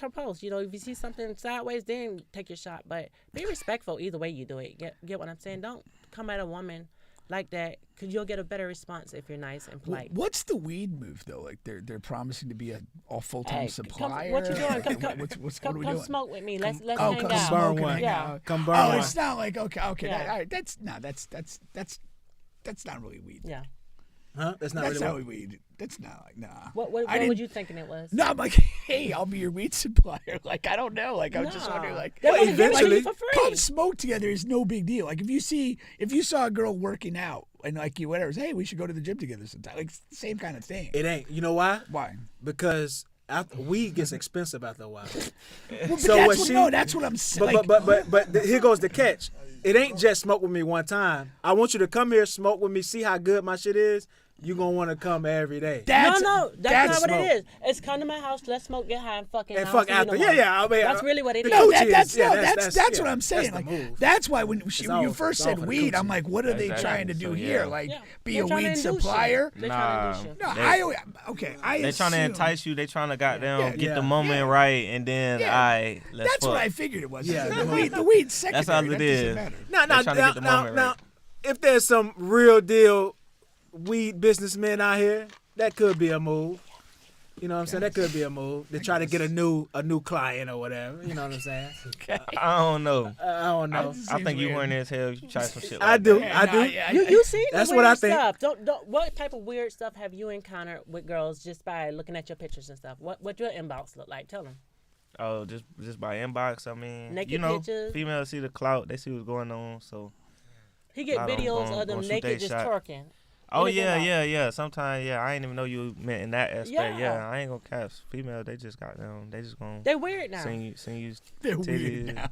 her post. You know, if you see something sideways, then take your shot. But be respectful either way you do it. Get what I'm saying? Don't come at a woman like that, because you'll get a better response if you're nice and polite. What's the weed move though? Like they're promising to be a full-time supplier. What you doing? Come smoke with me. Let's hang out. Come burn one. Yeah. Come burn one. It's not like okay. Yeah. All right, that's not really weed. Yeah. Huh? That's not That's really not weed. That's not like, nah. What I were didn't- you thinking it was? No, I'm like, hey, I'll be your weed supplier. Like, I don't know. Like, I was just wondering, like, They wanna give it to you eventually- for free. pump smoke together is no big deal. Like, if you saw a girl working out and like you whatever, hey, we should go to the gym together sometime. Like, same kind of thing. It ain't. You know why? Why? Because weed gets expensive after a while. Well, but So that's what what, that's what I'm saying. But here goes the catch. It ain't just smoke with me one time. I want you to come here, smoke with me, see how good my shit is. You gonna want to come every day. that's No, that's not what smoke. it is. It's come to my house, let's smoke, get high, and fucking And I'll fuck see you after. no more. Yeah. I mean, That's really what it the is. No, Gucci that's yeah, what I'm saying. That's Like, the move. that's why when all- you first it's all said for the weed, coochie. I'm like, what are they Exactly. trying to do So, here? yeah. Like, Yeah. be They're a trying to weed induce you. supplier? They're trying to induce you. No, I They trying to assume- entice you. They trying to goddamn Yeah. get Yeah. the moment right, and then Yeah. let's That's fuck. what I figured it was. Yeah. The weed's secondary. That's all it that is. doesn't matter. Now, They trying to get the moment now, right. if there's some real deal weed businessmen out here, that could be a move. You know what I'm saying? That could be a move to try to get a new client or whatever. You know what I'm saying? I don't know. I don't know. just- I think Seems you weird. horny as hell. You try some shit like I do. that. I do. You seen the That's weird what I think. stuff. Don't what type of weird stuff have you encountered with girls just by looking at your pictures and stuff? What your inbox look like? Tell them. Oh, just by inbox. I mean, Naked you know, pictures. females see the clout. They see what's going on. So, He get A lot of them videos gon- of them gon' shoot naked they just shot. twerking. oh Anything yeah, about- yeah. Sometimes, yeah, I ain't even know you meant in that aspect. Yeah. Yeah, I ain't gonna cap. Female, they just got them. They just gonna They weird now. send you They're titties, weird now.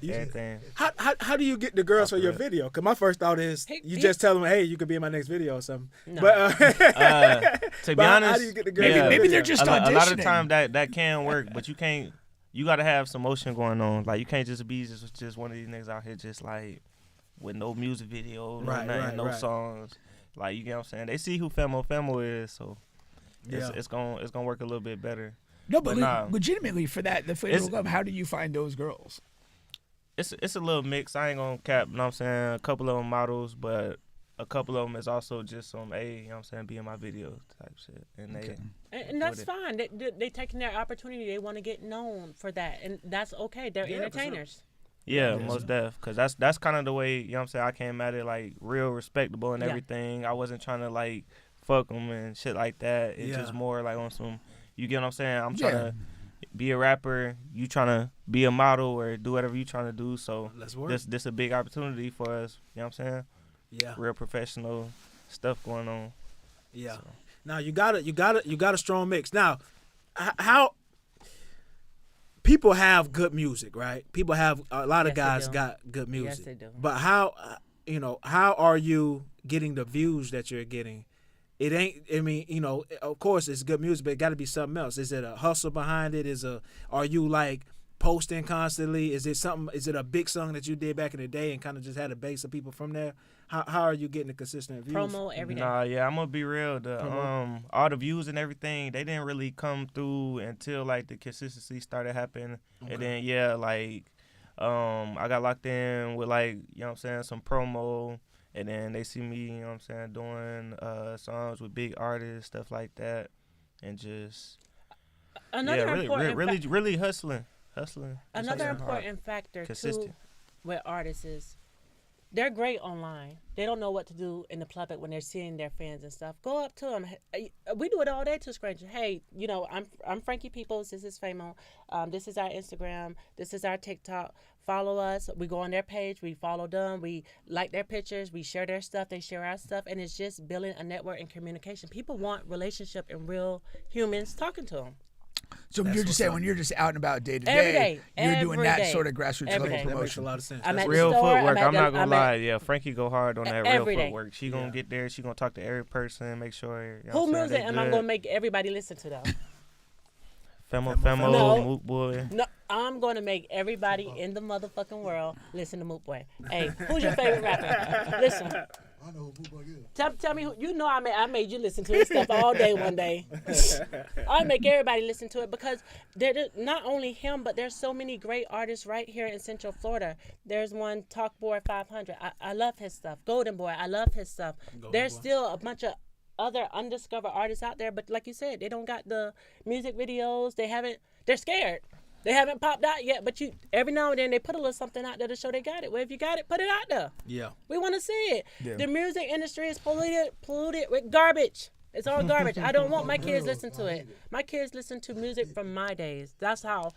everything. How do you get the girls for your video? Because my first thought is you just tell them, hey, you could be in my next video or something. No. But To be But how honest, do you get the girl? yeah, Maybe they're just a lot of auditioning. time that can work, but you can't. You gotta have some motion going on. Like you can't just be just one of these niggas out here just like with no music video, no Right, nothing, right, no right. songs. Like you get what I'm saying. They see who Famo is, so Yeah. it's gonna work a little bit better. No, but But nah. legitimately for that, the It's- Fatal Love, how do you find those girls? It's a little mix. I ain't gonna cap. You know what I'm saying? A couple of them models, but a couple of them is also just some, hey, you know what I'm saying, be in my videos type shit. And they And that's it. fine. They taking their opportunity. They want to get known for that, and that's okay. They're Yeah, for sure. entertainers. Yeah, most def. Cause that's kind of the way, you know what I'm saying, I came at it like real respectable and Yeah. everything. I wasn't trying to like fuck them and shit like that. It's Yeah. just more like on some, you get what I'm saying? I'm trying Yeah. to be a rapper. You trying to be a model or do whatever you trying to do. So Let's work. this a big opportunity for us. You know what I'm saying? Yeah. Real professional stuff going on. Yeah. So. Now you got a strong mix. Now, how people have good music, right? People have a lot of Yes, they guys do. got good music. they do. But how how are you getting the views that you're getting? It ain't. I mean, of course it's good music, but it got to be something else. Is it a hustle behind it? Are you like posting constantly? Is it something? Is it a big song that you did back in the day and kind of just had a base of people from there? How are you getting the consistent views? Promo every day. Nah, yeah, I'm gonna be real. The Promo. all the views and everything, they didn't really come through until like the consistency started happening. And then yeah, like I got locked in with like, you know what I'm saying, some promo, and then they see me, you know what I'm saying, doing songs with big artists, stuff like that. And just Another yeah, important really hustling. Just Another hustling hard. important factor too Consistent. with artists is they're great online. They don't know what to do in the public when they're seeing their fans and stuff. Go up to them. We do it all day to strangers. Hey, I'm Frankie Peoples. This is Famo. This is our Instagram. This is our TikTok. Follow us. We go on their page. We follow them. We like their pictures. We share their stuff. They share our stuff. And it's just building a network and communication. People want relationship and real humans talking to them. So you're just saying when you're just out and about day to Every day, day. you're doing Every that day. sort of grassroots Every level day. That makes a promotion. lot of sense. I'm at the Real store, footwork. I'm not gonna I'm lie. at- Yeah, Frankie go hard on that Every real day. footwork. She gonna get there. She gonna talk to every person, make sure. You know Who what I'm saying, music they am I good. going to make everybody listen to, though? Famo, No. Moot Boy. No, I'm going to make everybody in the motherfucking world listen to Moot Boy. Hey, who's your favorite rapper? Listen, I know who Boobug is. tell me who. You know I made you listen to his stuff all day one day. I make everybody listen to it because not only him, but there's so many great artists right here in Central Florida. There's one, Talkboy 500. I love his stuff. Golden Boy, I love his stuff. There's still a bunch of other undiscovered artists out there, but like you said, they don't got the music videos. They're scared. They haven't popped out yet, but every now and then they put a little something out there to show they got it. Well, if you got it, put it out there. Yeah. We want to see it. Yeah. The music industry is polluted with garbage. It's all garbage. I don't want my kids listen to it. My kids listen to music from my days. That's how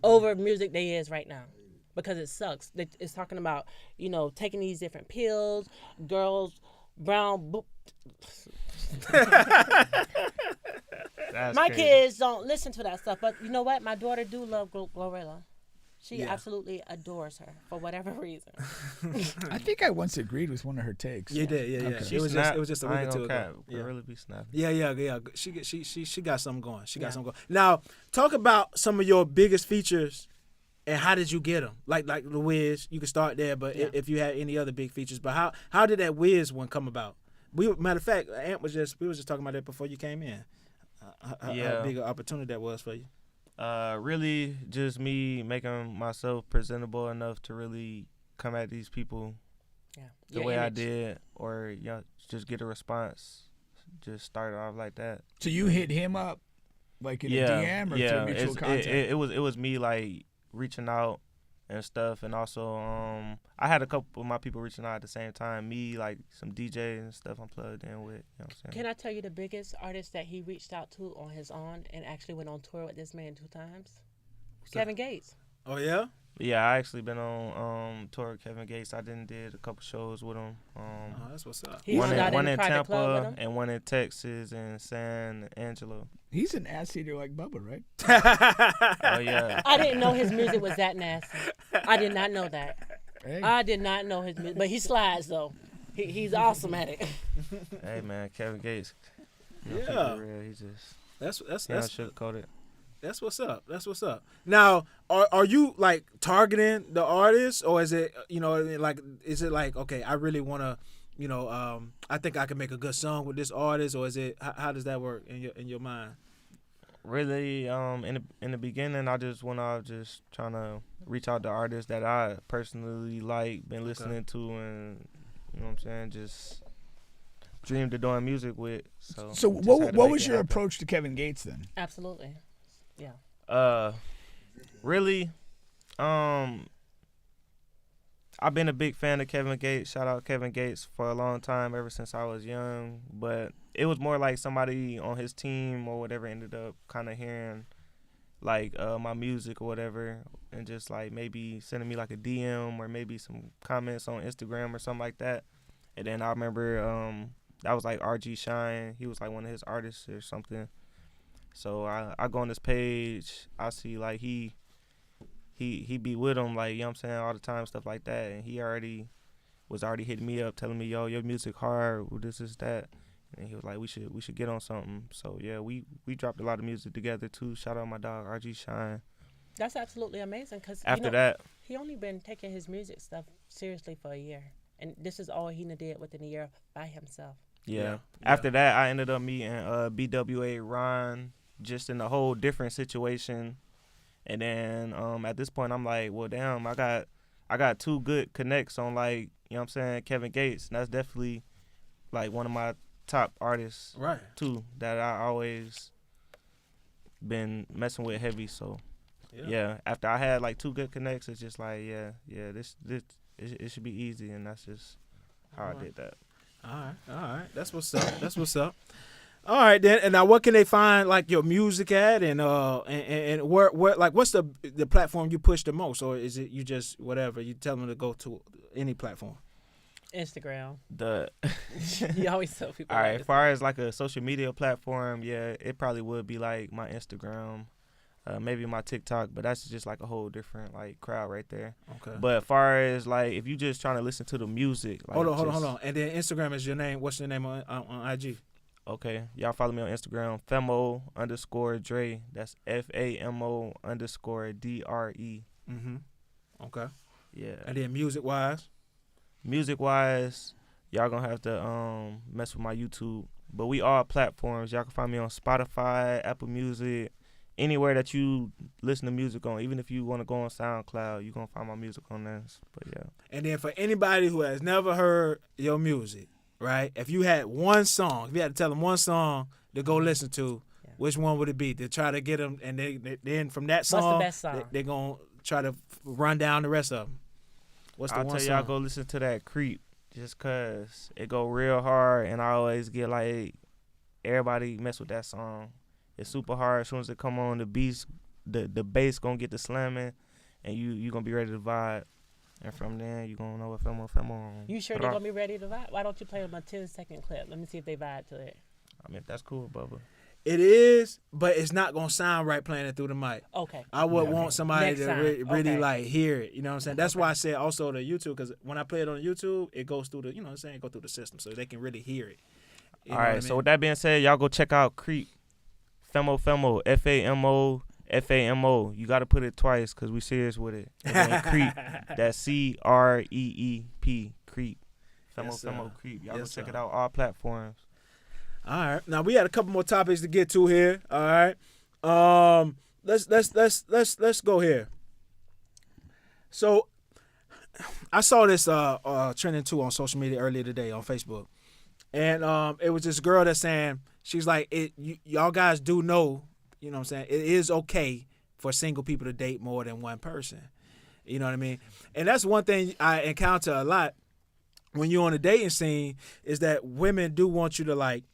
over music they is right now. Because it sucks. It's talking about, taking these different pills, girls, brown. My kids don't listen to that stuff. But you know what? My daughter do love Glorilla. She absolutely adores her for whatever reason. I think I once agreed with one of her takes. You did, yeah. Okay. It was just a week or two ago. Yeah, really be snapping. Yeah. She got something going. She got something going. Now, talk about some of your biggest features and how did you get them? Like the Wizz, you can start there. But if you had any other big features, but how did that Wizz one come about? Matter of fact, Ant we was just talking about that before you came in. How big an opportunity that was for you. Really just me making myself presentable enough to really come at these people the way I did, or just get a response. Just started off like that. So you hit him up like in a DM or through mutual contact? It was me like reaching out and stuff, and also I had a couple of my people reaching out at the same time. Me, like some DJs and stuff I'm plugged in with. You know what I'm saying? Can I tell you the biggest artist that he reached out to on his own and actually went on tour with this man 2 times? Kevin Gates. Oh yeah? Yeah, I actually been on tour with Kevin Gates. I did a couple shows with him. That's what's up. One in Tampa and one in Texas and San Angelo. He's an ass eater like Bubba, right? Oh yeah. I didn't know his music was that nasty. I did not know that. Hey. I did not know his music, but he slides though. He's awesome at it. Hey man, Kevin Gates. Yeah. Real. He just That's sugarcoated. That's what's up. That's what's up. Now, are you like targeting the artist, or is it like okay, I really want to, I think I can make a good song with this artist, or is it how does that work in your mind? Really, in the beginning, I just went out just trying to reach out to artists that I personally like, been listening to, and you know what I'm saying, just dreamed of doing music with. So what was your approach to Kevin Gates then? Absolutely. Yeah. Really, I've been a big fan of Kevin Gates. Shout out Kevin Gates for a long time, ever since I was young. But it was more like somebody on his team or whatever ended up kind of hearing like my music or whatever, and just like maybe sending me like a DM or maybe some comments on Instagram or something like that. And then I remember that was like RG Shine. He was like one of his artists or something. So I go on this page, I see like he be with him, like, you know what I'm saying, all the time, stuff like that. And he was already hitting me up, telling me, yo, your music hard, this is that. And he was like, we should get on something. So yeah, we dropped a lot of music together too. Shout out my dog RG Shine. That's absolutely amazing, because after that, he only been taking his music stuff seriously for a year, and this is all he did within a year by himself. Yeah. After that, I ended up meeting BWA Ron, just in a whole different situation. And then at this point, I'm like, well, damn, I got 2 good connects on, like, you know what I'm saying, Kevin Gates. And that's definitely like one of my top artists, right? Too, that I always been messing with heavy. So yeah, after I had like 2 good connects, it's just like this it should be easy, and that's just how I did that. All right. That's what's up. All right then. And now, what can they find like your music at, and where like what's the platform you push the most, or is it you just whatever you tell them to go to any platform? Instagram. You always tell people. All right, as far as like a social media platform, yeah, it probably would be like my Instagram, maybe my TikTok, but that's just like a whole different like crowd right there. Okay. But as far as like if you just trying to listen to the music, like, hold on. And then Instagram is your name. What's your name on IG? Okay, y'all follow me on Instagram, Famo_Dre. That's FAMO_DRE. Mm-hmm. Okay. Yeah. And then music wise, y'all gonna have to mess with my YouTube. But we all platforms. Y'all can find me on Spotify, Apple Music, anywhere that you listen to music on. Even if you want to go on SoundCloud, you gonna find my music on there. But yeah. And then for anybody who has never heard your music, right? If you had one song, if you had to tell them one song to go listen to, which one would it be to try to get them? And then from that song, what's the best song? They're going to try to run down the rest of them. What's the I'll one tell song? y'all go listen to that Creep, just cause it go real hard, and I always get like everybody mess with that song. It's super hard. As soon as it come on, the beats, the bass gonna get the slamming, and you gonna be ready to vibe. And from there, you gonna know what Famo. You sure they're gonna be ready to vibe? Why don't you play them a 10-second clip? Let me see if they vibe to it. I mean, that's cool, Bubba. It is, but it's not gonna sound right playing it through the mic. Okay. I would want somebody Next to time. really Okay. like hear it. You know what I'm saying? That's why I said also the YouTube, because when I play it on YouTube, it goes through the, you know what I'm saying, go through the system so they can really hear it. You All know what I right. mean? So with that being said, y'all go check out Creep. Famo, Famo. You got to put it twice because we serious with it. And then Creep. That's CREEP. Creep. Yes, sir. Famo, Creep. Y'all Yes, go check sir. it out. All platforms. All right. Now we had a couple more topics to get to here. All right. Let's go here. So I saw this trending too on social media earlier today on Facebook. And it was this girl that's saying, she's like, y'all guys do know, you know what I'm saying, it is okay for single people to date more than one person. You know what I mean? And that's one thing I encounter a lot when you're on the dating scene, is that women do want you to like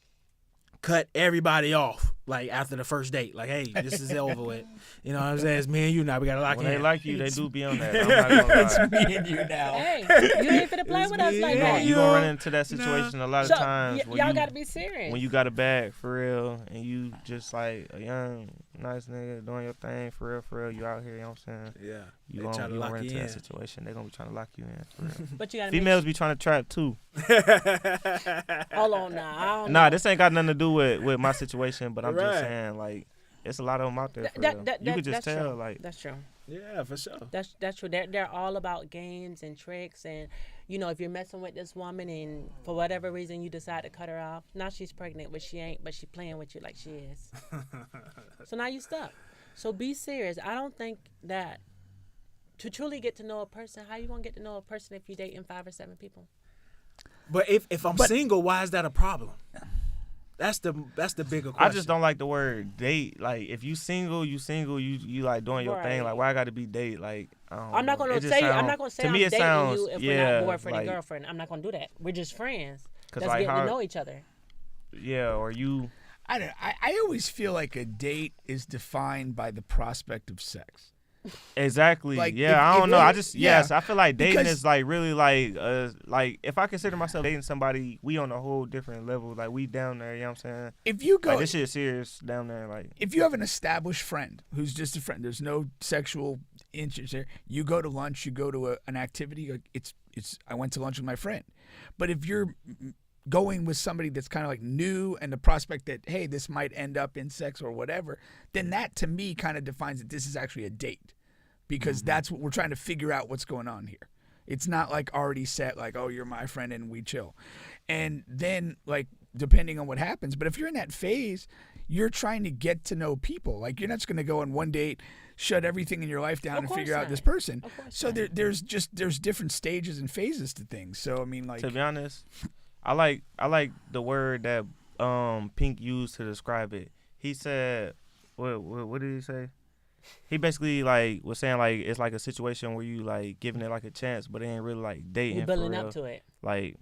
cut everybody off like after the first date. Like, hey, this is over with. You know what I'm saying? It's me and you now. We got to lock When in. they like you, they do be on that. I'm not gonna lie. It's me and you now. Hey, you ain't finna play with us like that. You gonna run into that situation a lot of So, times when y'all you, gotta be serious. when you got a bag for real and you just like a young nice nigga doing your thing for real, you out here, you know what I'm saying? Yeah. You They try to gonna lock run you into in. that situation. They gonna be trying to lock you in for real. But you gotta Females be trying to trap too. Hold on now. I don't Nah, know. this ain't got nothing to do with my situation, but I'm Right. just saying like it's a lot of them out there for real. You could just that's tell true. like That's true. Yeah, for sure. That's true. They're all about games and tricks, and you know, if you're messing with this woman and for whatever reason you decide to cut her off, now she's pregnant, but she ain't, but she playing with you like she is. So now you stuck. So be serious. I don't think that to truly get to know a person, how you gonna get to know a person if you dating 5 or 7 people? But if I'm single, why is that a problem? That's the bigger question. I just don't like the word date. Like if you single, you like doing your thing. Right. Like why I got to be date? Like I don't I'm not know. gonna It just say I'm sound- not gonna say to I'm me it dating sounds, you if yeah, we're not boyfriend like, and girlfriend. I'm not gonna do that. We're just friends. 'Cause, That's like, getting how- to know each other. Yeah, or you. I always feel like a date is defined by the prospect of sex. Exactly. Like, yeah, if- I don't if know. we- I just yeah, yes, I feel like dating because- is like really like if I consider myself dating somebody, we on a whole different level. Like we down there, you know what I'm saying? If you go, Like this shit serious down there. Like if you have an established friend who's just a friend, there's no sexual interest there. You go to lunch, you go to an activity. Like it's. I went to lunch with my friend, but if you're going with somebody that's kind of like new and the prospect that hey, this might end up in sex or whatever, then that to me kind of defines that this is actually a date, because that's what we're trying to figure out what's going on here. It's not like already set, like, oh, you're my friend and we chill. And then, like, depending on what happens, but if you're in that phase, you're trying to get to know people. Like, you're not just going to go on one date, shut everything in your life down Of and course figure out not. this person. Of course So not. there's different stages and phases to things. So, I mean, like, to be honest, I like the word that Pink used to describe it. He said, what did he say? He basically like was saying like it's like a situation where you like giving it like a chance, but it ain't really like dating. You're building for real. up to it. Like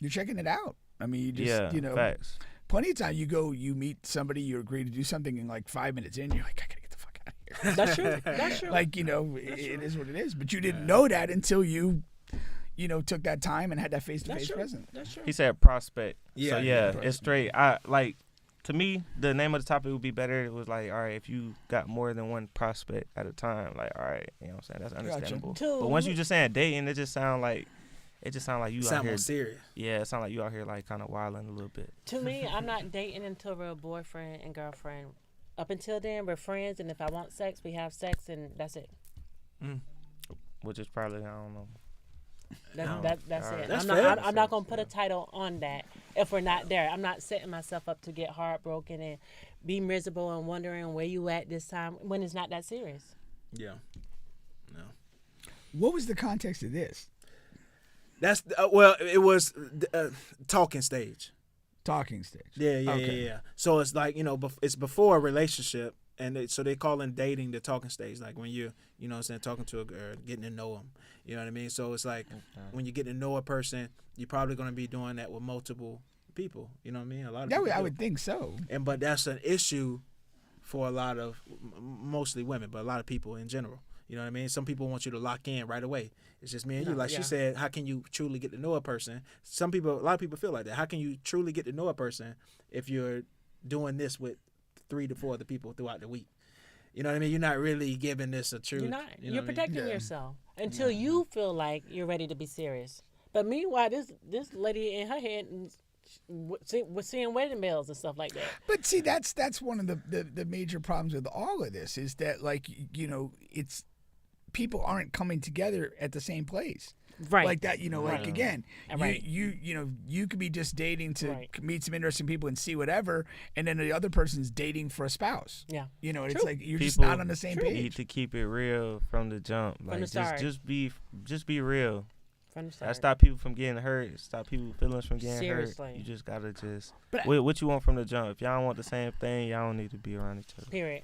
you're checking it out. I mean, you just, yeah, you know, facts. plenty of time you meet somebody, you agree to do something, and like 5 minutes in, you're like, I gotta get the fuck out of here. That's true. That's true. Like, you know, it is what it is. But you didn't know that until you took that time and had that face-to-face present. That's true. He said prospect. Yeah, So yeah, it's straight. I like to me the name of the topic would be better. It was like, all right, if you got more than one prospect at a time, like all right, you know what I'm saying? That's understandable. Two. But once you just saying dating, it just sound like you out Sound here. more serious. Yeah, it sound like you out here like kind of wilding a little bit. To me, I'm not dating until we're a boyfriend and girlfriend. Up until then, we're friends, and if I want sex, we have sex, and that's it. Which is probably I don't know. That's All right. it. That's I'm fair. not gonna put a title on that if we're not there. I'm not setting myself up to get heartbroken and be miserable and wondering where you at this time when it's not that serious. Yeah. No. What was the context of this? That's well, it was talking stage. Talking stage. Yeah. Okay. So it's like, you know, it's before a relationship, and so they call in dating the talking stage, like when you know what I'm saying, talking to a girl, getting to know them. You know what I mean? So it's like when you get to know a person, you're probably going to be doing that with multiple people. You know what I mean? A lot of Yeah, people I do. would think so. But that's an issue for a lot of mostly women, but a lot of people in general. You know what I mean? Some people want you to lock in right away. It's just me and you. Like she said, how can you truly get to know a person? A lot of people feel like that. How can you truly get to know a person if you're doing this with 3 to 4 other people throughout the week? You know what I mean? You're not really giving this a truth. You're not. You know You're what I mean? protecting yourself until you feel like you're ready to be serious. But meanwhile, this lady in her head was seeing wedding bells and stuff like that. But see, that's one of the major problems with all of this is that, like, it's people aren't coming together at the same place. Right. Like that, like again, Right. you could be just dating to Right. meet some interesting people and see whatever, and then the other person's dating for a spouse. Yeah. And it's True. like you're just People not on the same need page. to keep it real from the jump. Like the start. just be real. From the That start. stop people from getting hurt. Stop people feelings from getting Seriously. hurt. You just gotta just But- what you want from the jump. If y'all don't want the same thing, y'all don't need to be around each other. Period.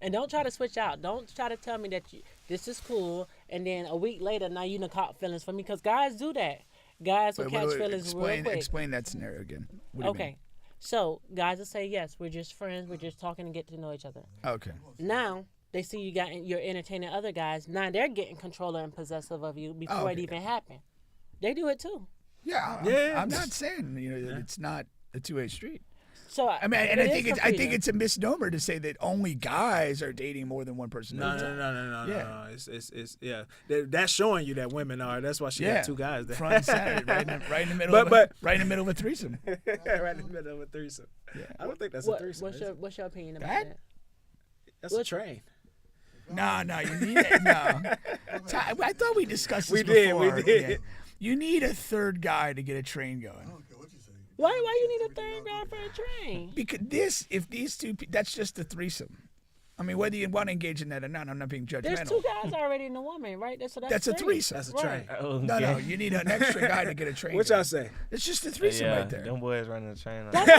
And don't try to switch out. Don't try to tell me that this is cool, and then a week later, now you done caught feelings for me. Because guys do that. Guys will Wait, catch wait, feelings real quick. Explain that scenario again. What do you Okay. So guys will say, yes, we're just friends. We're just talking to get to know each other. mean? Okay. Now they see you're entertaining other guys. Now they're getting controller and possessive of you before it okay. even happened. They do it too. Yeah, I'm not saying that it's not a two-way street. So I mean, and it I is think confusing. it's a misnomer to say that only guys are dating more than one person. No. Yeah. It's That's showing you that women are. That's why she Yeah, got 2 guys there. front and center, right in the middle. Right in the middle of a threesome. right in the middle of a threesome. Yeah. I don't think that's a threesome. What's your opinion about That? that? That's a train. No, you need it. No, I thought we discussed this We did. before. Yeah. You need a third guy to get a train going. I don't care what you say. Why you need a third guy for a train? Because if these two, that's just a threesome. I mean, whether you want to engage in that or not, I'm not being judgmental. There's 2 guys already in the woman, right? That's a threesome. That's a train. No, you need an extra guy to get a train. What going. y'all say? It's just a threesome Yeah, right there. them boys running the train. That's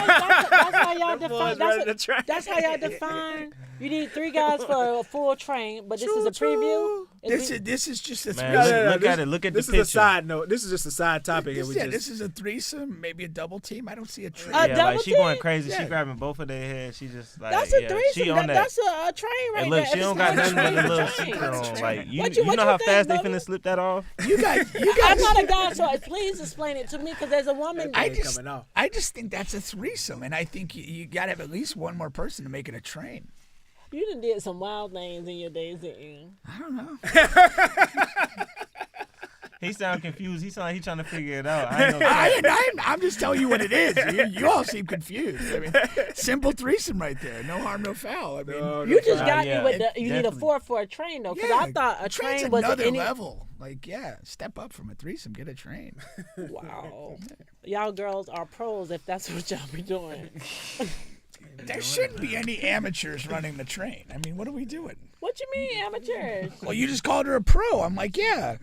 how y'all define. running the train. That's how y'all define. You need 3 guys for a full train, but this is a preview. This is just a Man, threesome. look at it. Look at This the is picture. a side note. This is just a side topic. This is a threesome, maybe a double team. I don't see a train. A Yeah, double like she going team? crazy. Yeah. She grabbing both of their heads. She just like That's a yeah, threesome. She on that. That's a train right And look, there. she don't got nothing but a little Train. secret on. Like you What know you how think, fast they Bubba? finna slip that off. You guys. I'm not a guy, so please explain it to me, because there's a woman. coming off. I just think that's a threesome, and I think you got to have at least one more person to make it a train. You done did some wild things in your days, didn't you? I don't know. He sound confused. He sound like he trying to figure it out. I ain't no I'm just telling you what it is. You all seem confused. I mean, simple threesome right there. No harm, no foul. I mean, You just got yeah, me with the. You need a definitely. 4 for a train though, because yeah, I thought a train's train was another any. level. Like, yeah, step up from a threesome, get a train. Wow, y'all girls are pros if that's what y'all be doing. There shouldn't be any amateurs running the train. I mean, what are we doing? What you mean, amateurs? Well, you just called her a pro. I'm like, yeah.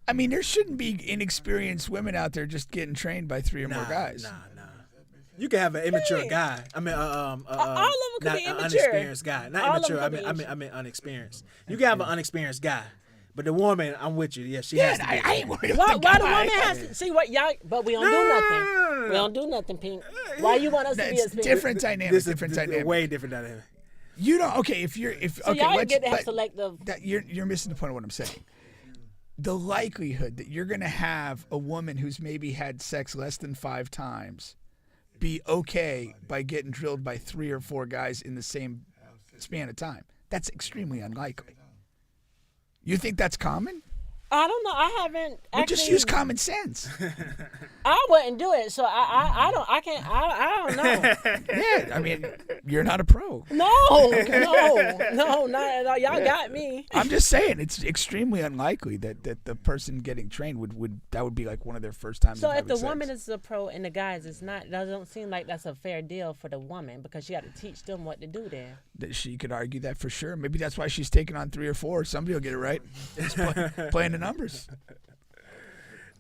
I mean, there shouldn't be inexperienced women out there just getting trained by 3 or more guys. Nah. You can have an immature guy. I mean, all of them could not be an immature. unexperienced guy. Not All of immature. them could be I mean unexperienced. You can have an unexperienced guy, but the woman, I'm with you. Yeah, she has Yeah, to be. I ain't worried Why, about why the the guy. woman has to see what y'all? But we don't do nothing. We don't do nothing, Pink. Why you want us to be That's a different dynamic. This is Different this is dynamic. way different dynamic. You don't. Okay, So okay, y'all let's. get to have but selective. that you're missing the point of what I'm saying. The likelihood that you're gonna have a woman who's maybe had sex less than 5 times be okay by getting drilled by 3 or 4 guys in the same span of time. That's extremely unlikely. You think that's common? I don't know. I haven't. Well, Actually, just use common sense. I wouldn't do it. So I don't. I can't. I don't know. Yeah, I mean, you're not a pro. No, no, not at all. Y'all got me. I'm just saying it's extremely unlikely that the person getting trained would that would be like one of their first times. So of if having the sex. woman is a pro and the guys is not, that don't seem like that's a fair deal for the woman, because she got to teach them what to do there. That she could argue that for sure. Maybe that's why she's taking on 3 or 4. Somebody will get it right. Just playing the numbers.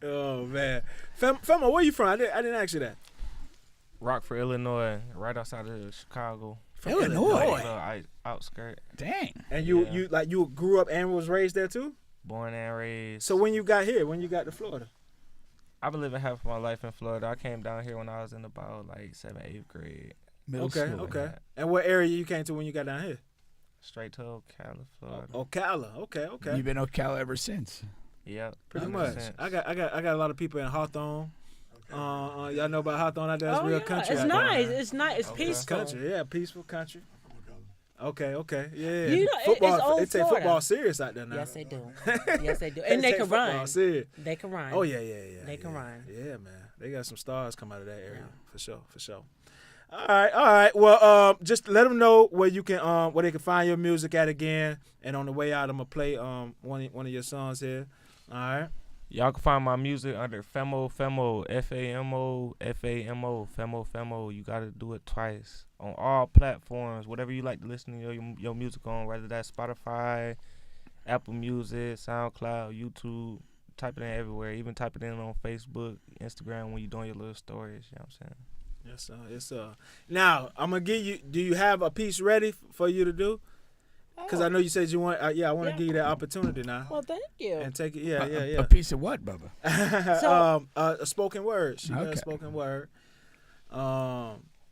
Oh man, Famo, where you from? I didn't ask you that. Rockford, Illinois, right outside of Chicago. Illinois. Little outskirt. Dang. And you grew up and was raised there too. Born and raised. So when you got here, when you got to Florida, I've been living half of my life in Florida. I came down here when I was in about like 7th, 8th grade. Middle Okay, school. okay. And what area you came to when you got down here? Straight to Ocala, Florida. Ocala. Okay. You've been Ocala ever since. Yep. Pretty ever much. since. I got a lot of people in Hawthorne. Y'all know about Hawthorne out there? That's Oh, real yeah. country. It's out there. nice. It's nice. It's Okay. peaceful. Country, yeah, peaceful country. Okay, yeah. You know, football, it's old they take Florida. football serious out there now. Yes, they do. Yes, they do. And they take can football run. serious. They can run. Oh yeah. They can run. Yeah, man. They got some stars come out of that area for sure. All right. Well, just let them know where you can where they can find your music at again. And on the way out, I'm gonna play one of your songs here. All right. Y'all can find my music under Famo, F-A-M-O, Famo. You got to do it twice on all platforms, whatever you like to listen to your music on, whether that's Spotify, Apple Music, SoundCloud, YouTube. Type it in everywhere. Even type it in on Facebook, Instagram when you're doing your little stories. You know what I'm saying? Yes, sir. Now, I'm going to give you, do you have a piece ready for you to do? Because I know you said you want, I want to give you that opportunity now. Well, thank you. And take it, A piece of what, Bubba? A spoken word. She does Okay. spoken word.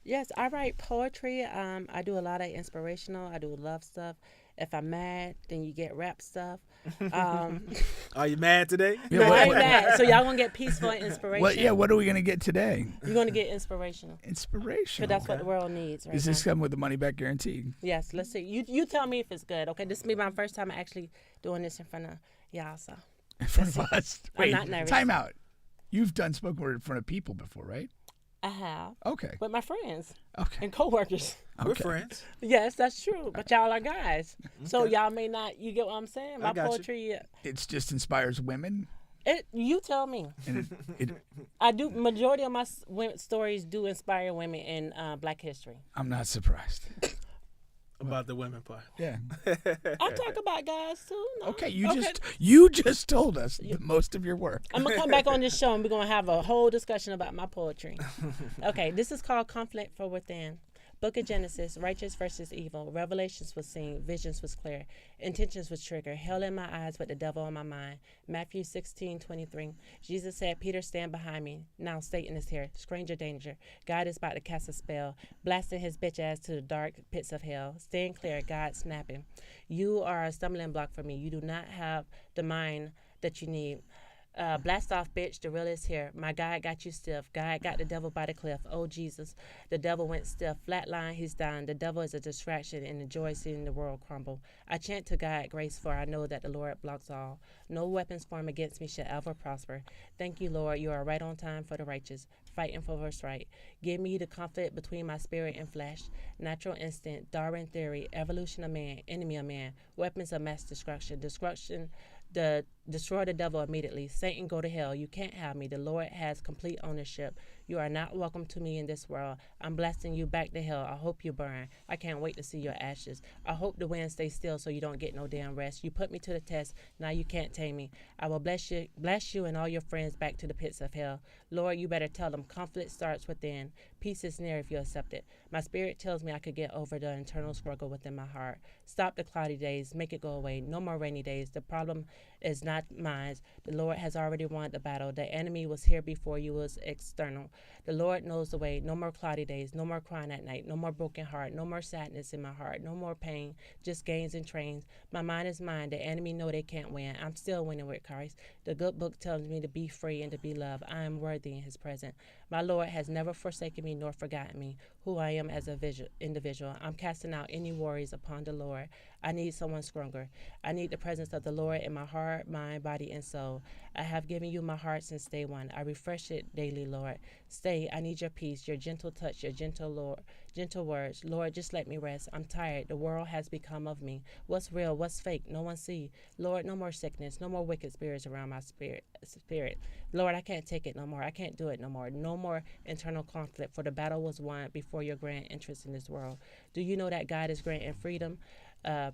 Yes, I write poetry. I do a lot of inspirational. I do love stuff. If I'm mad, then you get rap stuff. Are you mad today? No, I ain't mad. So y'all gonna get peaceful and inspiration. What are we gonna get today? You're gonna get inspirational. Inspiration. Because that's what the world needs right Does this now. come with the money back guarantee? Yes, let's see. You tell me if it's good. Okay, this will be my first time actually doing this in front of y'all. So In front of us. I'm Wait, not nervous. time out. You've done spoken word in front of people before, right? I have Okay. with my friends Okay. and coworkers. We're Okay. friends. Yes, that's true. But y'all are guys, so y'all may not. You get what I'm saying? My got you. poetry. It just inspires women. You tell me. And it, I do. Majority of my stories do inspire women in Black history. I'm not surprised. About the women part. Yeah. I talk about guys too. No. Okay. You just told us most of your work. I'm gonna come back on this show and we're gonna have a whole discussion about my poetry. Okay, this is called Conflict for Within. Book of Genesis, righteous versus evil. Revelations was seen, visions was clear, intentions was triggered. Hell in my eyes, but the devil on my mind. Matthew 16:23. Jesus said, Peter, stand behind me. Now Satan is here. Stranger danger. God is about to cast a spell, blasting his bitch ass to the dark pits of hell. Stand clear, God snapping. You are a stumbling block for me. You do not have the mind that you need. Blast off, bitch. The real is here. My God got you stiff. God got the devil by the cliff. Oh, Jesus. The devil went stiff. Flatline, he's down. The devil is a distraction and the joy seeing the world crumble. I chant to God grace, for I know that the Lord blocks all. No weapons formed against me shall ever prosper. Thank you, Lord. You are right on time for the righteous, fighting for what's right. Give me the conflict between my spirit and flesh. Natural instinct, Darwin theory, evolution of man, enemy of man, weapons of mass destruction. Destroy the devil immediately. Satan, go to hell. You can't have me. The Lord has complete ownership. You are not welcome to me in this world. I'm blasting you back to hell. I hope you burn. I can't wait to see your ashes. I hope the wind stays still so you don't get no damn rest. You put me to the test. Now you can't tame me. I will bless you and all your friends back to the pits of hell. Lord, you better tell them conflict starts within. Peace is near if you accept it. My spirit tells me I could get over the internal struggle within my heart. Stop the cloudy days. Make it go away. No more rainy days. The problem is not mine. The Lord has already won the battle. The enemy was here before you was external. The Lord knows the way. No more cloudy days. No more crying at night. No more broken heart. No more sadness in my heart. No more pain. Just gains and trains. My mind is mine. The enemy know they can't win. I'm still winning with Christ. The good book tells me to be free and to be loved. I am worthy in his presence. My Lord has never forsaken me nor forgotten me, who I am as a individual. I'm casting out any worries upon the Lord. I need someone stronger. I need the presence of the Lord in my heart, mind, body, and soul. I have given you my heart since day one. I refresh it daily, Lord. Stay. I need your peace, your gentle touch, your gentle words. Lord, just let me rest. I'm tired. The world has become of me. What's real? What's fake? No one see. Lord, no more sickness. No more wicked spirits around my spirit. Lord, I can't take it no more. I can't do it no more. No more internal conflict, for the battle was won before your grand entrance in this world. Do you know that God is granting freedom,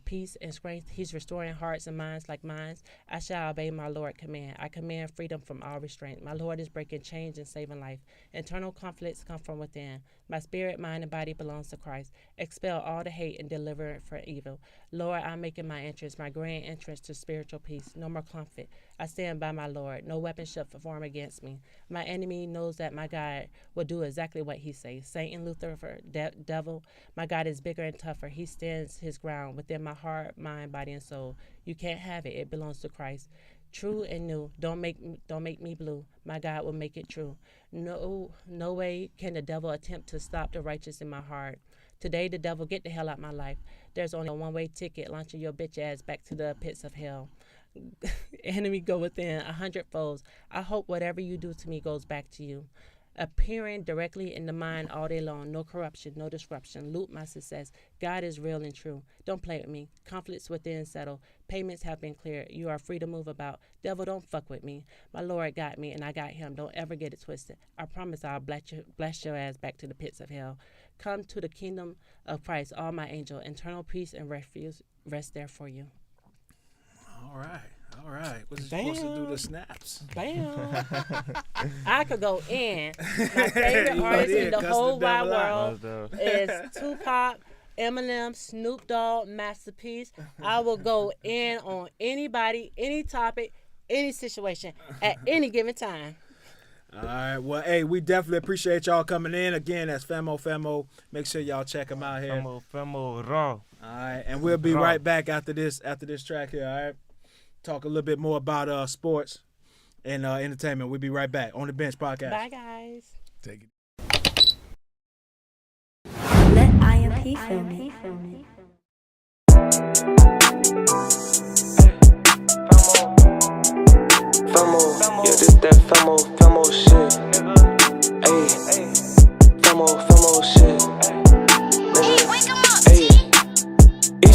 peace, and strength? He's restoring hearts and minds like mine. I shall obey my Lord command. I command freedom from all restraint. My Lord is breaking chains and saving life. Internal conflicts come from within. My spirit, mind, and body belongs to Christ. Expel all the hate and deliver it from evil. Lord, I'm making my entrance, my grand entrance to spiritual peace. No more conflict. I stand by my Lord. No weapon shall form against me. My enemy knows that my God will do exactly what he says. Satan, Lucifer, devil, my God is bigger and tougher. He stands his ground within my heart, mind, body, and soul. You can't have it. It belongs to Christ. True and new. Don't make me blue. My God will make it true. No way can the devil attempt to stop the righteous in my heart. Today, the devil, get the hell out my life. There's only a one-way ticket launching your bitch ass back to the pits of hell. Enemy go within 100 foes. I hope whatever you do to me goes back to you. Appearing directly in the mind all day long. No corruption, no disruption. Loot my success. God is real and true. Don't play with me. Conflicts within settle. Payments have been cleared. You are free to move about. Devil, don't fuck with me. My Lord got me and I got him. Don't ever get it twisted. I promise I'll blast your ass back to the pits of hell. Come to the kingdom of Christ, all my angel. Internal peace and refuge rest there for you. All right. What's he supposed to do the snaps? Bam. I could go in. My favorite artist in the whole wide world is Tupac, Eminem, Snoop Dogg, Masterpiece. I will go in on anybody, any topic, any situation at any given time. All right. Well, hey, we definitely appreciate y'all coming in. Again, that's Famo. Make sure y'all check him out here. Famo raw. All right. And we'll be right back after this track here, all right? Talk a little bit more about sports and entertainment. We'll be right back on the Bench Podcast. Bye, guys. Take it. Let IMP film it. Famo, yeah, this that Famo shit. Ayy, Famo shit.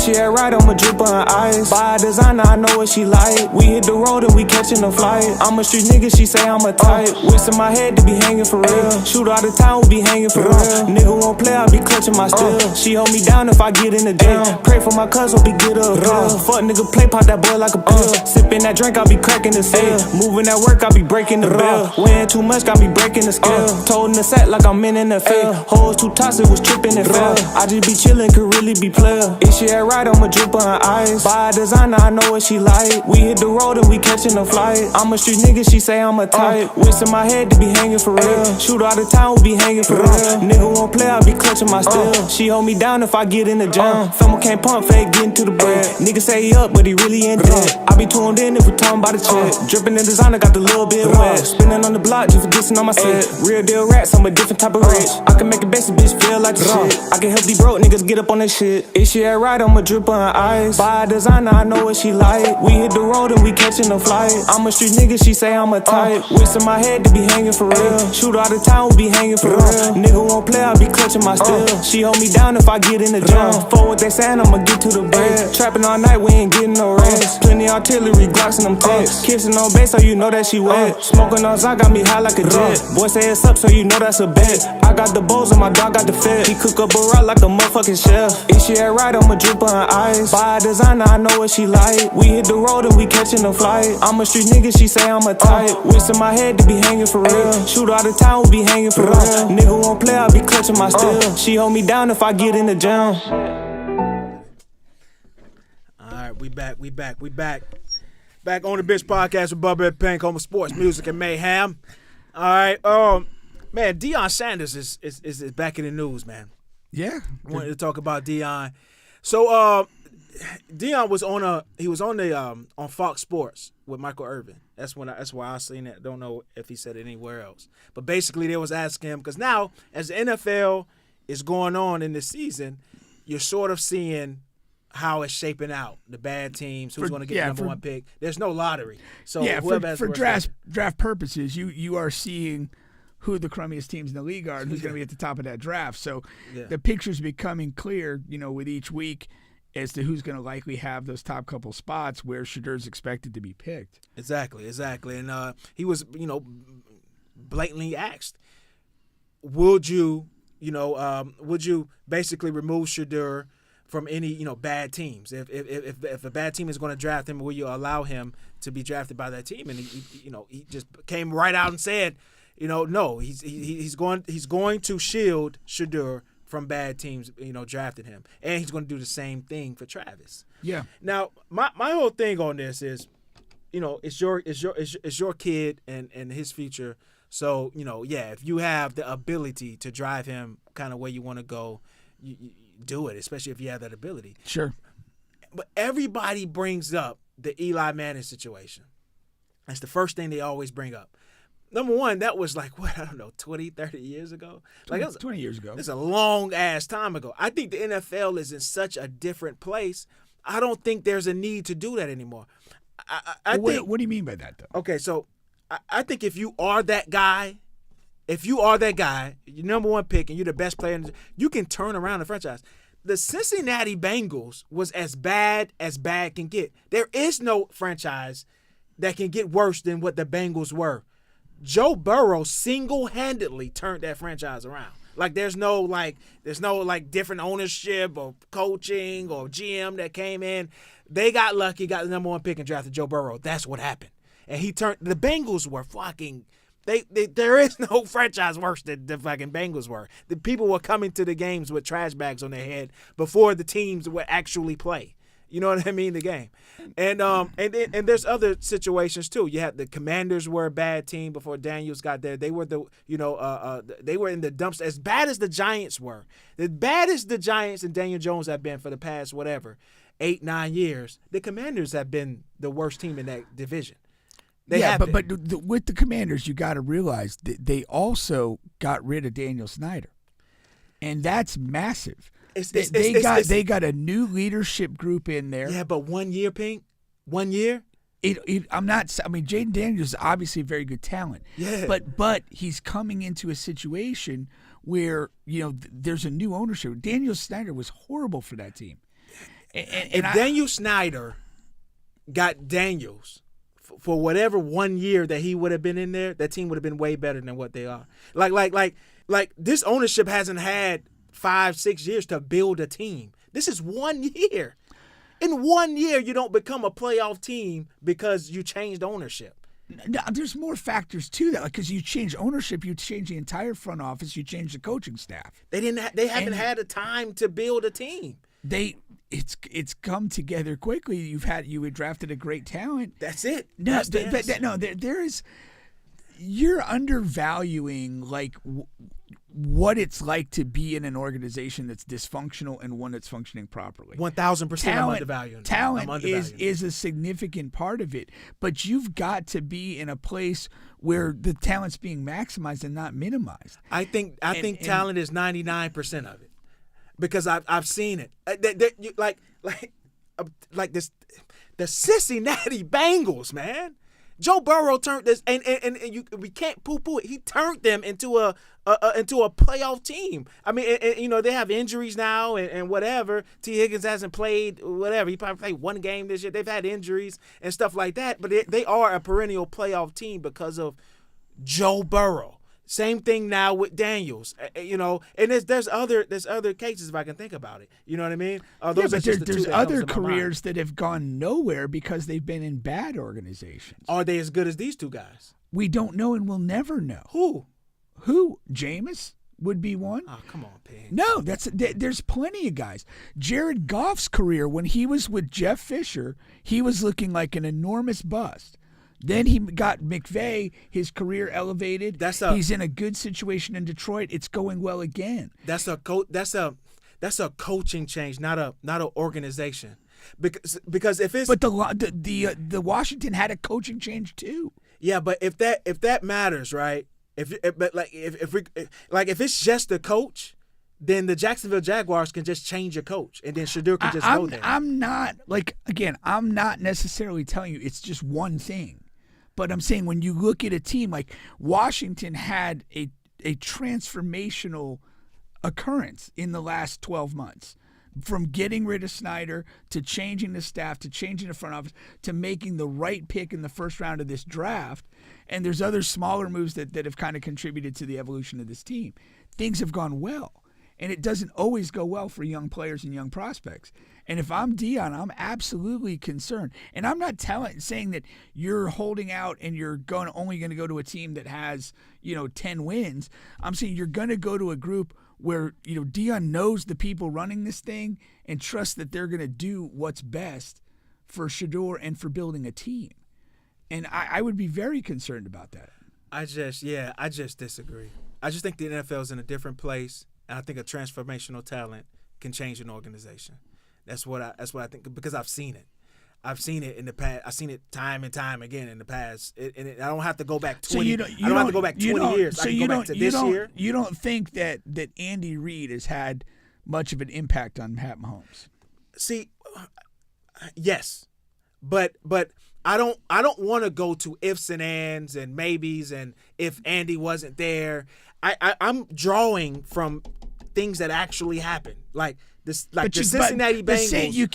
She had right, I'ma drip on ice. By designer, I know what she like. We hit the road and we catching a flight. I'm a street nigga, she say I'm a type. Wish in my head to be hanging for real. Shoot out of town, we be hanging for real. Nigga won't play, I be clutching my steel. She hold me down if I get in the jail. Pray for my cousin, be good up. Fuck nigga, play pop that boy like a pill. Sipping that drink, I be cracking the seal. Moving that work, I be breaking the bill. Weighing too much, got me breaking the scale. Told in the set like I'm in the field. Hoes too toxic, was tripping and fell. I just be chillin', could really be player. If she had right, I'ma drip on her ice. By designer, I know what she like. We hit the road and we catching a flight. I'm a street nigga, she say I'm a type. Wish in my head to be hanging for real. Shoot out of town, we be hanging for real. Nigga won't play, I be clutching my steel. She hold me down if I get in the jam. Famo can't pump, fake getting to the bread. Nigga say he up, but he really in debt. I be tuned in if we talking about the check. Dripping in designer, got the little bit wet. Spinning on the block, just for dissing on my set. Real deal rats, I'm a different type of rich. I can make a basic bitch feel like the shit. I can help these broke niggas get up on that shit. If she had right, I'ma drip on her ice. By designer, I know what she like. We hit the road and we catching a flight. I'm a street nigga, she say I'm a type. Wish in my head to be hanging for real. Shoot out of town, we be hanging for real. Nigga won't play, I be clutching my steel. She hold me down if I get in the jam. For what they saying, I'ma get to the bread. Trapping all night, we ain't getting no rest. Plenty artillery, Glocks and them texts. Kissing on base, so you know that she wet. Smoking on Zod, got me high like a jet. Boy say it's up, so you know that's a bet. I got the bowls and my dog got the fed. He cook up a rock like a motherfucking chef. If she had right, I'ma drip on her ice. By designer, I know what she like. We hit the road and we catching a flight. I'm a street nigga, she say I'm a type. Wish in my head to be hanging for real. Shoot out of town, we be hanging for real. Nigga won't play, I be clutching my steel. She hold me down if I get in the jam. All right, we back. Back on the Bench Podcast with Bubba and Pink, home of sports, music, and mayhem. All right, man, Deion Sanders is back in the news, man. Yeah. Wanted to talk about Deion. So, Deion was on Fox Sports with Michael Irvin. That's why I seen it. Don't know if he said it anywhere else. But basically, they was asking him because now, as the NFL is going on in this season, you're sort of seeing how it's shaping out. The bad teams, who's going to get the number one pick. There's no lottery. So for draft purposes, you are seeing who the crummiest teams in the league are and who's going to be at the top of that draft. So the picture's becoming clear, with each week as to who's going to likely have those top couple spots where Shedur's expected to be picked. Exactly. And he was, blatantly asked, would you basically remove Shedur from any, bad teams? If a bad team is going to draft him, will you allow him to be drafted by that team? And he just came right out and said, no, he's going to shield Shedur from bad teams, drafting him. And he's going to do the same thing for Travis. Yeah. Now, my whole thing on this is, it's your kid and his future. So if you have the ability to drive him kind of where you want to go, you do it, especially if you have that ability. Sure. But everybody brings up the Eli Manning situation. That's the first thing they always bring up. Number one, that was like, 20, 30 years ago? Like 20 years ago. It's a long-ass time ago. I think the NFL is in such a different place. I don't think there's a need to do that anymore. What do you mean by that, though? Okay, so I think if you are that guy, you're number one pick and you're the best player, you can turn around the franchise. The Cincinnati Bengals was as bad can get. There is no franchise that can get worse than what the Bengals were. Joe Burrow single-handedly turned that franchise around. Like there's no different ownership or coaching or GM that came in. They got lucky, got the number one pick and drafted Joe Burrow. That's what happened. And the Bengals were fucking there is no franchise worse than the fucking Bengals were. The people were coming to the games with trash bags on their head before the teams would actually play. You know what I mean? The game. And there's other situations too. You had the Commanders were a bad team before Daniels got there. They were they were in the dumps as bad as the Giants were. As bad as the Giants and Daniel Jones have been for the past 8-9 years, the Commanders have been the worst team in that division. But with the Commanders, you got to realize that they also got rid of Daniel Snyder, and that's massive. They got a new leadership group in there. Yeah, but 1 year, Pink, 1 year. Jaden Daniels is obviously a very good talent. Yeah. But he's coming into a situation where there's a new ownership. Daniel Snyder was horrible for that team. If Daniel Snyder got Daniels for whatever 1 year that he would have been in there, that team would have been way better than what they are. Like this ownership hasn't had 5-6 years to build a team. This is 1 year. In 1 year, you don't become a playoff team because you changed ownership. No, there's more factors to that, because you change ownership, you change the entire front office, you change the coaching staff. They haven't had the time to build a team. It's come together quickly. You had drafted a great talent. That's it. There is. You're undervaluing what it's like to be in an organization that's dysfunctional and one that's functioning properly. 1,000%. I'm undervaluing. Talent is a significant part of it, but you've got to be in a place where the talent's being maximized and not minimized. I think talent is 99% of it. Because I've seen it, like this, the Cincinnati Bengals, man. Joe Burrow turned this, and we can't poo-poo it. He turned them into a playoff team. I mean, they have injuries now and whatever. T. Higgins hasn't played, whatever. He probably played one game this year. They've had injuries and stuff like that, but they are a perennial playoff team because of Joe Burrow. Same thing now with Daniels, and there's other cases if I can think about it. You know what I mean? There's other careers that have gone nowhere because they've been in bad organizations. Are they as good as these two guys? We don't know, and we'll never know. Who? Jameis would be one. Oh, come on, Pig. No, there's plenty of guys. Jared Goff's career, when he was with Jeff Fisher, he was looking like an enormous bust. Then he got McVay, his career elevated. He's in a good situation in Detroit. It's going well again. That's a coaching change, not an organization. Because if it's the Washington had a coaching change too. Yeah, but if that matters, right? If it's just the coach, then the Jacksonville Jaguars can just change a coach, and then Shedeur can just go there. I'm not necessarily telling you it's just one thing. But I'm saying when you look at a team like Washington had a transformational occurrence in the last 12 months, from getting rid of Snyder to changing the staff to changing the front office to making the right pick in the first round of this draft. And there's other smaller moves that have kind of contributed to the evolution of this team. Things have gone well. And it doesn't always go well for young players and young prospects. And if I'm Deion, I'm absolutely concerned. And I'm not saying that you're holding out and you're only going to go to a team that has 10 wins. I'm saying you're going to go to a group where Deion knows the people running this thing and trusts that they're going to do what's best for Shedeur and for building a team. And I would be very concerned about that. I just disagree. I just think the NFL is in a different place, and I think a transformational talent can change an organization. That's what I think, because I've seen it. I've seen it in the past. I've seen it time and time again in the past. I don't have to go back 20. I don't have to go back 20 years. I can go back to this year. You don't think that Andy Reid has had much of an impact on Pat Mahomes? See, yes, but I don't want to go to ifs and ands and maybes and if Andy wasn't there. I'm drawing from things that actually happened, like this, like the Cincinnati Bengals. You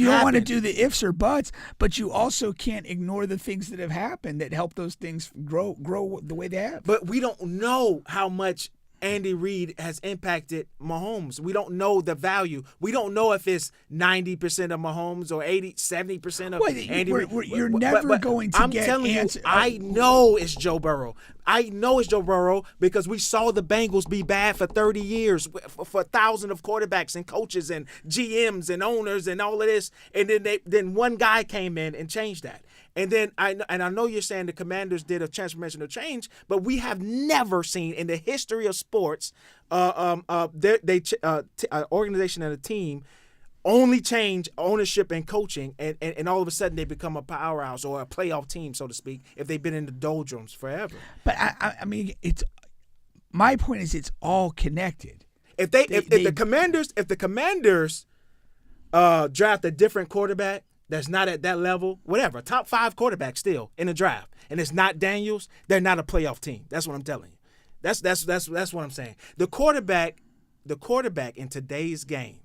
don't want to do the ifs or buts, but you also can't ignore the things that have happened that help those things grow the way they have. But we don't know how much Andy Reid has impacted Mahomes. We don't know the value. We don't know if it's 90% of Mahomes or 70% of Andy Reid. You're never going to get telling answer. you, I know it's Joe Burrow. I know it's Joe Burrow because we saw the Bengals be bad for 30 years, for 1,000 of quarterbacks and coaches and GMs and owners and all of this. And then one guy came in and changed that. And then I know you're saying the Commanders did a transformational change, but we have never seen in the history of sports organization and a team only change ownership and coaching, and all of a sudden they become a powerhouse or a playoff team, so to speak, if they've been in the doldrums forever. But I mean, my point is it's all connected. If the Commanders draft a different quarterback that's not at that level, whatever, top 5 quarterback still in the draft, and it's not Daniels, they're not a playoff team. That's what I'm telling you. That's what I'm saying. The quarterback in today's game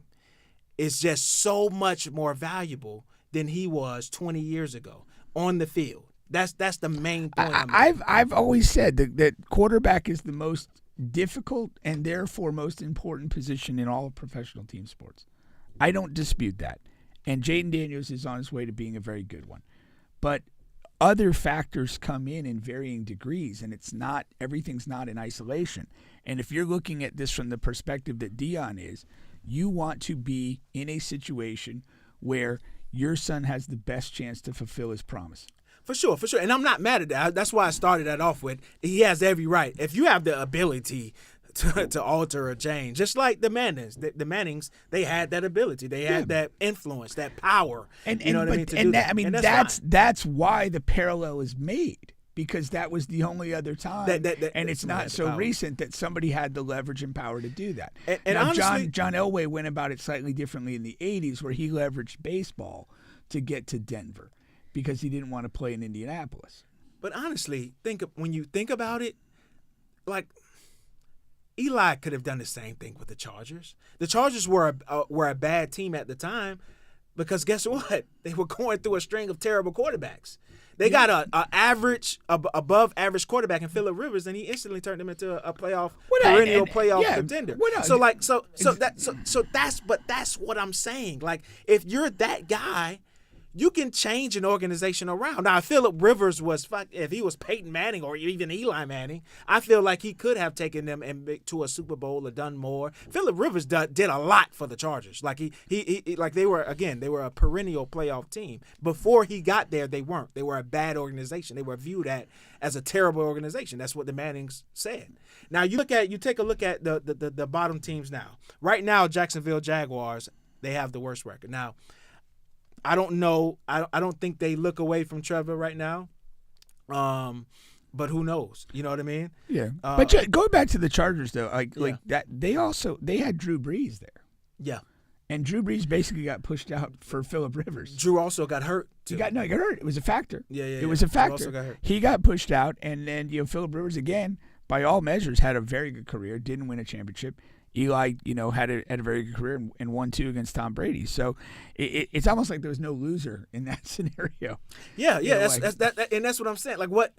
is just so much more valuable than he was 20 years ago on the field. That's the main point. I've always said that quarterback is the most difficult and therefore most important position in all of professional team sports. I don't dispute that. And Jaden Daniels is on his way to being a very good one. But other factors come in varying degrees, and everything's not in isolation. And if you're looking at this from the perspective that Deion is, you want to be in a situation where your son has the best chance to fulfill his promise. For sure. And I'm not mad at that. That's why I started that off with, he has every right. If you have the ability to alter or change, just like the Mannings. The Mannings, they had that ability. They had that influence, that power. That's why the parallel is made, because that was the only other time, and it's not so recent that somebody had the leverage and power to do that. And now, honestly, John Elway went about it slightly differently in the 80s, where he leveraged baseball to get to Denver because he didn't want to play in Indianapolis. But honestly, when you think about it, like, Eli could have done the same thing with the Chargers. The Chargers were a bad team at the time because guess what? They were going through a string of terrible quarterbacks. They got a above average quarterback in Phillip Rivers, and he instantly turned him into a perennial playoff contender. That's what I'm saying. Like, if you're that guy, you can change an organization around. Now, if Phillip Rivers if he was Peyton Manning or even Eli Manning, I feel like he could have taken them to a Super Bowl or done more. Phillip Rivers did a lot for the Chargers. Like they were a perennial playoff team. Before he got there, they weren't. They were a bad organization. They were viewed as a terrible organization. That's what the Mannings said. Now you take a look at the bottom teams now. Right now, Jacksonville Jaguars, they have the worst record. Now, I don't know. I don't think they look away from Trevor right now. But who knows? You know what I mean? Yeah. But going back to the Chargers though, like that, they had Drew Brees there. Yeah. And Drew Brees basically got pushed out for Phillip Rivers. Drew also got hurt too. He got hurt. It was a factor. Yeah. It was a factor. Drew also got hurt. He got pushed out, and then Phillip Rivers again, by all measures, had a very good career. Didn't win a championship. Eli, had a very good career and won 2 against Tom Brady. So it's almost like there was no loser in that scenario. Yeah. That's what I'm saying. Like what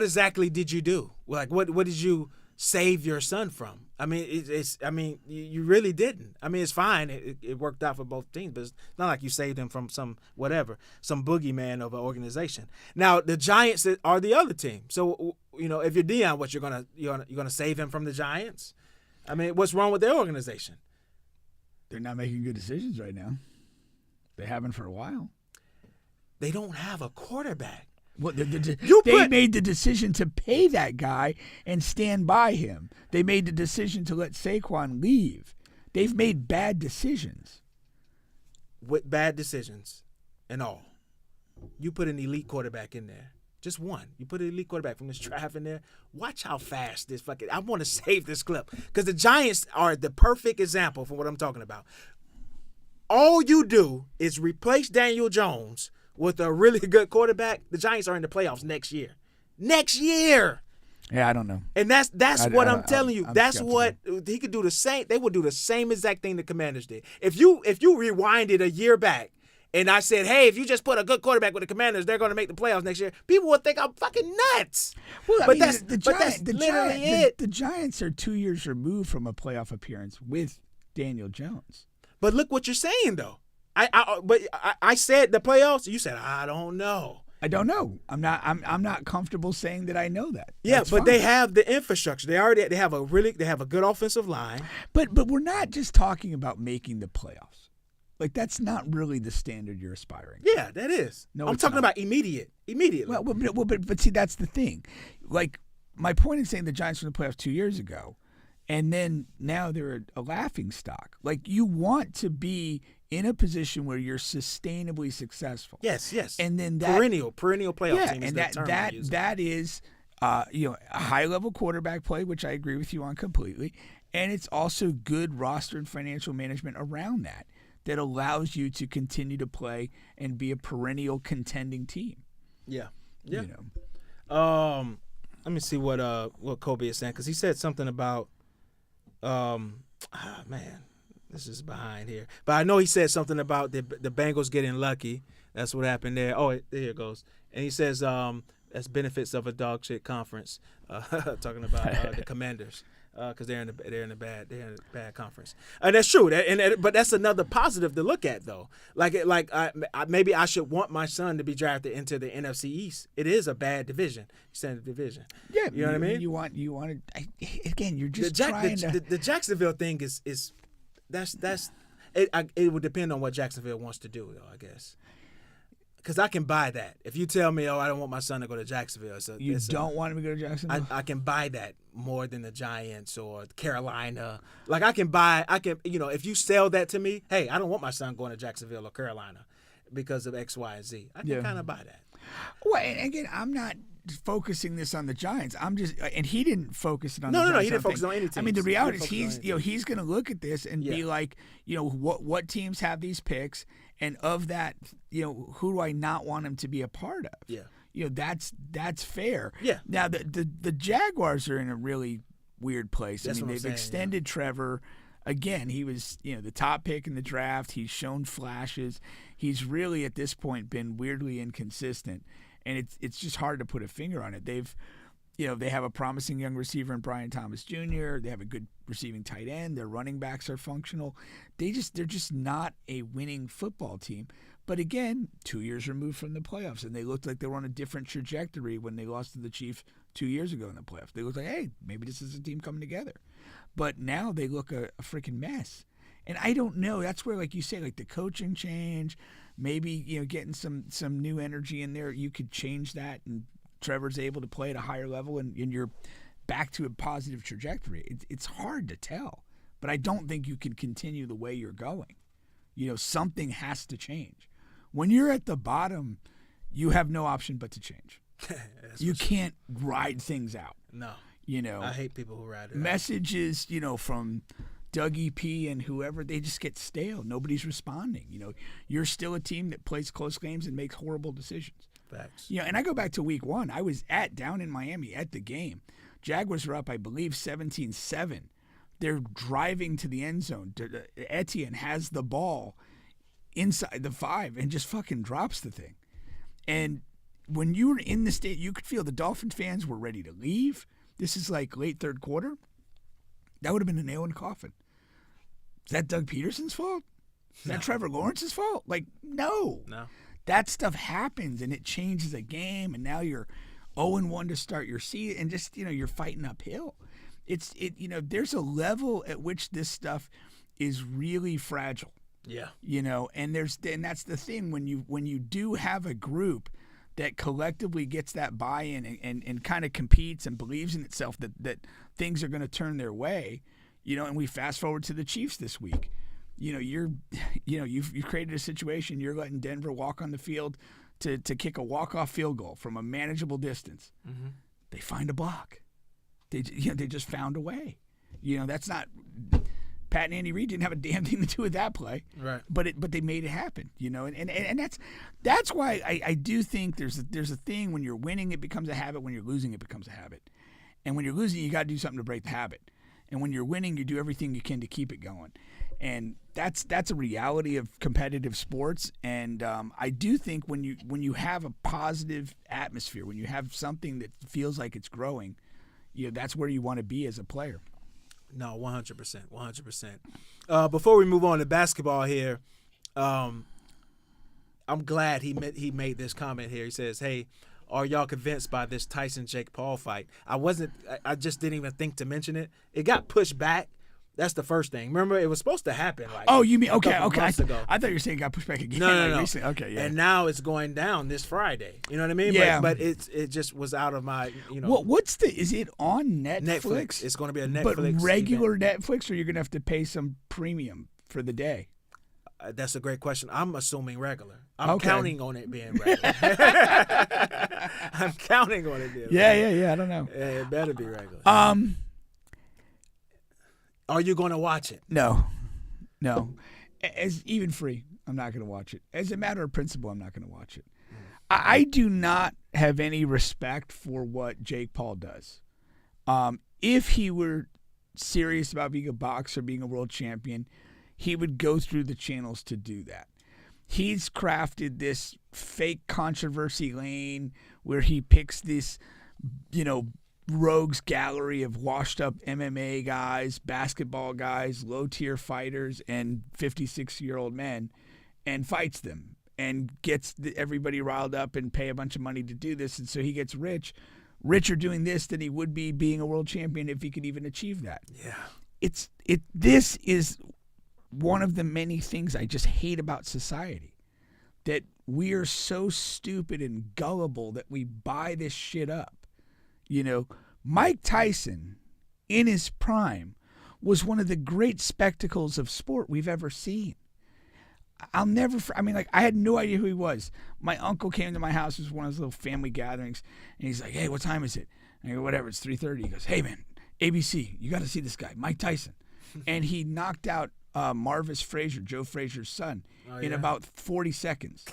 exactly did you do? Like what did you save your son from? I mean, you really didn't. I mean, it's fine. It worked out for both teams, but it's not like you saved him from some boogeyman of an organization. Now the Giants are the other team. So if you're Deion, what you're gonna save him from the Giants? I mean, what's wrong with their organization? They're not making good decisions right now. They haven't for a while. They don't have a quarterback. Well, they made the decision to pay that guy and stand by him. They made the decision to let Saquon leave. They've made bad decisions. With bad decisions and all, you put an elite quarterback in there. Just one. You put an elite quarterback from this draft in there. Watch how fast this fucking. I want to save this clip because the Giants are the perfect example for what I'm talking about. All you do is replace Daniel Jones with a really good quarterback. The Giants are in the playoffs next year. Next year. Yeah, I don't know. And that's what I'm telling you. I'm That's skeptical. what he could do the same. They would do the same exact thing the Commanders did. If you rewinded a year back and I said, hey, if you just put a good quarterback with the Commanders, they're going to make the playoffs next year, people would think I'm fucking nuts. Well, but that's literally it. The Giants are 2 years removed from a playoff appearance with Daniel Jones. But look what you're saying, though. I said the playoffs. You said I don't know. I don't know. I'm not comfortable saying that I know that. Yeah, That's but fine. they have the infrastructure. They have a good offensive line. But we're not just talking about making the playoffs. Like that's not really the standard you're aspiring. Yeah, that is. No, I'm it's talking not. about immediately. Well, but see, that's the thing. Like my point in saying the Giants were in the playoffs 2 years ago, and then now they're a laughing stock. Like you want to be in a position where you're sustainably successful. Yes. And then that perennial playoff team is and the term I use. that is a high level quarterback play, which I agree with you on completely, and it's also good roster and financial management around that allows you to continue to play and be a perennial contending team. Yeah. You know. Let me see what Kobe is saying because he said something about man. This is behind here. But I know he said something about the Bengals getting lucky. That's what happened there. Oh, there it goes. And he says that's benefits of a dog shit conference. Talking about the Commanders because they're in a bad conference. And that's true. But that's another positive to look at though. Maybe I should want my son to be drafted into the NFC East. It is a bad division, standard division. Yeah, you know what I mean. You want to again. You're just the Jacksonville thing is. It would depend on what Jacksonville wants to do, though, I guess. Because I can buy that. If you tell me, I don't want my son to go to Jacksonville. You don't want him to go to Jacksonville? I can buy that more than the Giants or Carolina. Like, if you sell that to me, hey, I don't want my son going to Jacksonville or Carolina because of X, Y, and Z. I can kind of buy that. Well, and again, I'm not focusing this on the Giants. And he didn't focus it on the No, Giants. he didn't focus on any teams. I mean, the reality is he's going to look at this and be like, what teams have these picks, and of that, who do I not want him to be a part of? Yeah. That's fair. Yeah. Now the Jaguars are in a really weird place. That's they've extended Trevor. Again, he was the top pick in the draft. He's shown flashes. He's really at this point been weirdly inconsistent. And it's just hard to put a finger on it. They have a promising young receiver in Brian Thomas Jr. They have a good receiving tight end. Their running backs are functional. They're just not a winning football team. But again, 2 years removed from the playoffs, and they looked like they were on a different trajectory when they lost to the Chiefs 2 years ago in the playoffs. They looked like, hey, maybe this is a team coming together. But now they look a freaking mess. And I don't know. That's where, like you say, like the coaching change, maybe getting some new energy in there, you could change that, and Trevor's able to play at a higher level, and you're back to a positive trajectory. It's hard to tell, but I don't think you can continue the way you're going. Something has to change. When you're at the bottom, you have no option but to change. You can't ride things out. No. I hate people who ride it messages, from Dougie P and whoever, they just get stale. Nobody's responding. You're still a team that plays close games and makes horrible decisions. Facts. And I go back to week 1. I was down in Miami at the game. Jaguars are up, I believe, 17-7. They're driving to the end zone. Etienne has the ball inside the 5 and just fucking drops the thing. And when you were in the state, you could feel the Dolphin fans were ready to leave. This is like late third quarter. That would have been a nail in the coffin. Is that Doug Peterson's fault? Is that Trevor Lawrence's fault? Like, no. That stuff happens, and it changes a game, and now you're 0-1 to start your season, and just, you're fighting uphill. There's a level at which this stuff is really fragile. Yeah. And that's the thing, when you do have a group that collectively gets that buy-in and kind of competes and believes in itself that things are going to turn their way, and we fast forward to the Chiefs this week. You've created a situation. You're letting Denver walk on the field to kick a walk-off field goal from a manageable distance. Mm-hmm. They find a block. They just found a way. That's not Pat and Andy Reid didn't have a damn thing to do with that play. Right. But they made it happen. And that's why I do think there's a thing when you're winning it becomes a habit. When you're losing it becomes a habit. And when you're losing, you got to do something to break the habit. And when you're winning, you do everything you can to keep it going. And that's a reality of competitive sports. And I do think when you have a positive atmosphere, when you have something that feels like it's growing, that's where you want to be as a player. No, 100%, 100%. Before we move on to basketball here, I'm glad he made this comment here. He says, "Hey, are y'all convinced by this Tyson Jake Paul fight?" I just didn't even think to mention it. It got pushed back. That's the first thing. Remember, it was supposed to happen. You mean okay? Months ago. I thought you were saying it got pushed back again. No. Recently. Okay, yeah. And now it's going down this Friday. You know what I mean? Yeah. But it just was out of my. Is it on Netflix? It's going to be a Netflix. But regular Netflix, or you're going to have to pay some premium for the day? That's a great question. I'm assuming regular. I'm Okay. counting on it being regular. I'm counting on it being regular. Yeah. I don't know. Yeah, it better be regular. Are you going to watch it? No. As even free, I'm not going to watch it. As a matter of principle, I'm not going to watch it. I do not have any respect for what Jake Paul does. If he were serious about being a boxer, being a world champion, he would go through the channels to do that. He's crafted this fake controversy lane where he picks this, rogues gallery of washed-up MMA guys, basketball guys, low-tier fighters, and 56-year-old men, and fights them and gets everybody riled up and pay a bunch of money to do this. And so he gets richer doing this than he would be being a world champion if he could even achieve that. Yeah. This is one of the many things I just hate about society, that we are so stupid and gullible that we buy this shit up. Mike Tyson, in his prime, was one of the great spectacles of sport we've ever seen. I had no idea who he was. My uncle came to my house. It was one of those little family gatherings, and he's like, "Hey, what time is it?" And I go, "Whatever, it's 3:30. He goes, "Hey, man, ABC, you got to see this guy, Mike Tyson." And he knocked out Marvis Frazier, Joe Frazier's son, in about 40 seconds.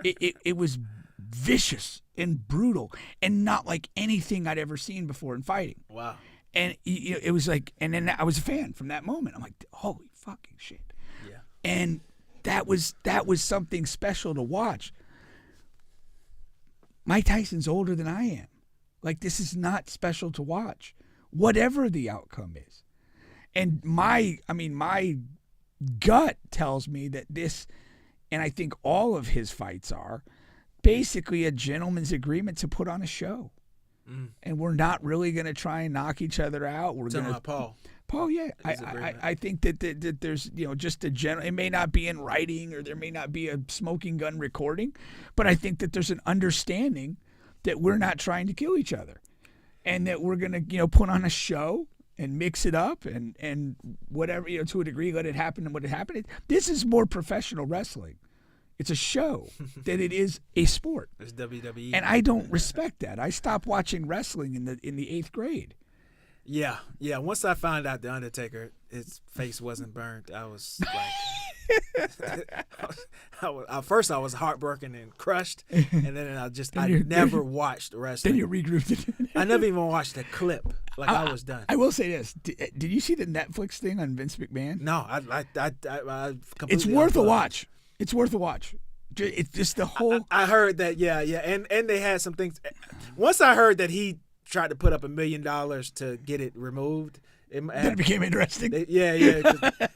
It was vicious and brutal and not like anything I'd ever seen before in fighting. Wow. And it was like, and then I was a fan from that moment. I'm like, holy fucking shit. Yeah. And that was something special to watch. Mike Tyson's older than I am. Like, this is not special to watch, whatever the outcome is. And my gut tells me that this, and I think all of his fights are, basically a gentleman's agreement to put on a show. And we're not really going to try and knock each other out. We're going to Paul, yeah. I think that there's, just a general, it may not be in writing or there may not be a smoking gun recording, but I think that there's an understanding that we're not trying to kill each other and that we're going to, put on a show and mix it up and whatever, to a degree, let it happen and what it happened. This is more professional wrestling. It's a show than it is a sport. It's WWE. And I don't respect that. I stopped watching wrestling in the 8th grade. Yeah. Once I found out the Undertaker, his face wasn't burned, I was like, at first I was heartbroken and crushed, and then I never watched wrestling. Then you regrouped it. I never even watched a clip. I was done. I will say this: did you see the Netflix thing on Vince McMahon? No, I completely. It's worth a watch. It's worth a watch. It's just the whole. I heard that, yeah, and they had some things. Once I heard that he tried to put up $1 million to get it removed, then it became interesting. It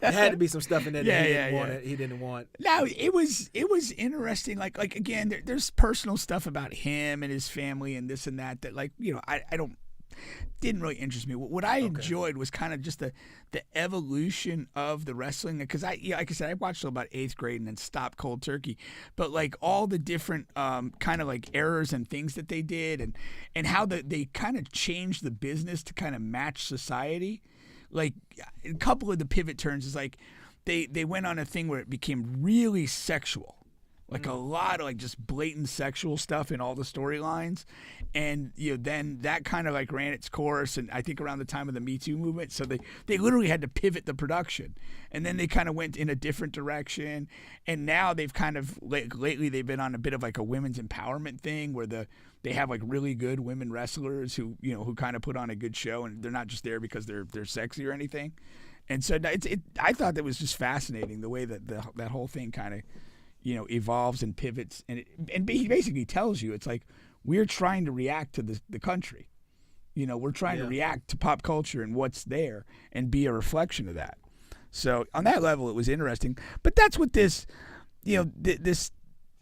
had to be some stuff in there that he didn't want. No, it was interesting. Like again, there's personal stuff about him and his family and this and that. That I don't. didn't really interest me. What I enjoyed was kind of just the evolution of the wrestling, because like I said, I watched till about 8th grade and then stopped cold turkey. But like all the different kind of like errors and things that they did, and how they kind of changed the business to kind of match society. Like a couple of the pivot turns is like they went on a thing where it became really sexual. Like a lot of like just blatant sexual stuff in all the storylines. And then that kind of like ran its course, and I think around the time of the Me Too movement. So they literally had to pivot the production. And then they kind of went in a different direction. And now they've kind of lately they've been on a bit of like a women's empowerment thing where they have like really good women wrestlers who kind of put on a good show, and they're not just there because they're sexy or anything. And so I thought that was just fascinating the way that that whole thing kind of evolves and pivots, and he basically tells you it's like we're trying to react to the country, we're trying to react to pop culture and what's there and be a reflection of that. So on that level, it was interesting. But that's what this, this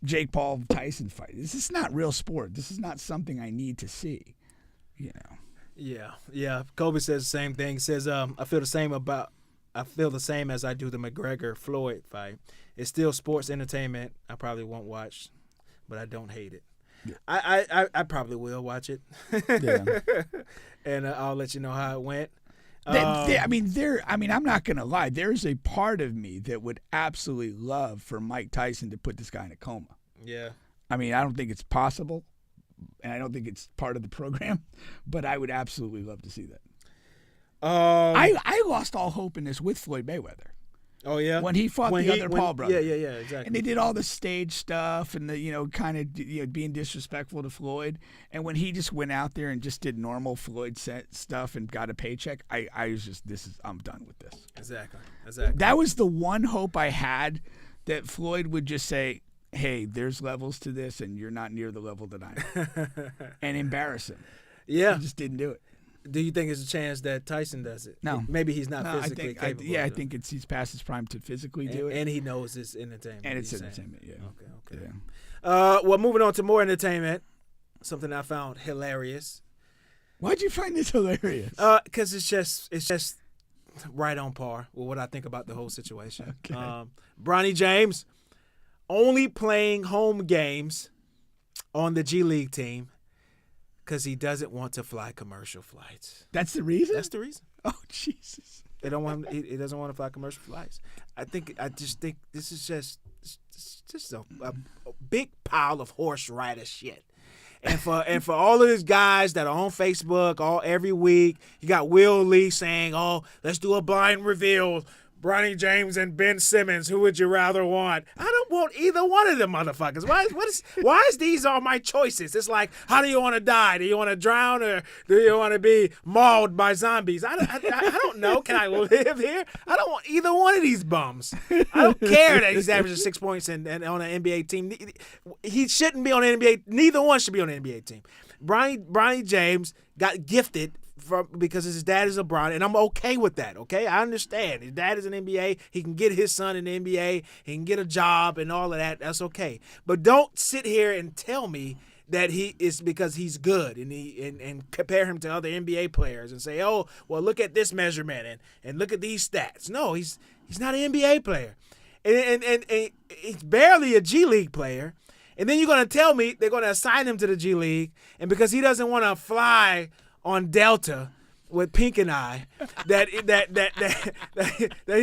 Jake Paul Tyson fight. This is not real sport. This is not something I need to see. Yeah. Kobe says the same thing. He says, I feel the same as I do the McGregor-Floyd fight. It's still sports entertainment. I probably won't watch, but I don't hate it. Yeah. I probably will watch it. Yeah. And I'll let you know how it went. I'm not going to lie. There's a part of me that would absolutely love for Mike Tyson to put this guy in a coma. Yeah. I don't think it's possible, and I don't think it's part of the program, but I would absolutely love to see that. I lost all hope in this with Floyd Mayweather. Oh yeah, when he fought the other Paul brother. Yeah, exactly. And they did all the stage stuff and the kind of being disrespectful to Floyd. And when he just went out there and just did normal Floyd set stuff and got a paycheck, I was just I'm done with this. Exactly. That was the one hope I had, that Floyd would just say, "Hey, there's levels to this, and you're not near the level that I am," and embarrass him. Yeah, he just didn't do it. Do you think there's a chance that Tyson does it? No. Maybe he's not physically capable. I think he's past his prime to physically do it. And he knows it's entertainment. And it's entertainment, yeah. Okay. Yeah. Well, moving on to more entertainment, something I found hilarious. Why'd you find this hilarious? Because it's just right on par with what I think about the whole situation. Okay. Bronny James only playing home games on the G League team because he doesn't want to fly commercial flights. That's the reason? That's the reason. Oh, Jesus. They don't want him, he doesn't want to fly commercial flights. I just think this is just a big pile of horse rider shit. And for all of these guys that are on Facebook every week, you got Will Lee saying, "Oh, let's do a blind reveal. Bronny James and Ben Simmons, who would you rather want?" I don't want either one of them motherfuckers. Why is these are my choices? It's like, how do you want to die? Do you want to drown, or do you want to be mauled by zombies? I don't know. Can I live here? I don't want either one of these bums. I don't care that he's averaging 6 points and on an NBA team. He shouldn't be on an NBA. Neither one should be on an NBA team. Bronny James got gifted because his dad is a Bron, and I'm okay with that, okay? I understand. His dad is an NBA. He can get his son in the NBA. He can get a job and all of that. That's okay. But don't sit here and tell me that he is because he's good and compare him to other NBA players and say, "Oh, well, look at this measurement and look at these stats." No, he's not an NBA player. And he's barely a G League player. And then you're going to tell me they're going to assign him to the G League, and because he doesn't want to fly on Delta with Pink and I, that he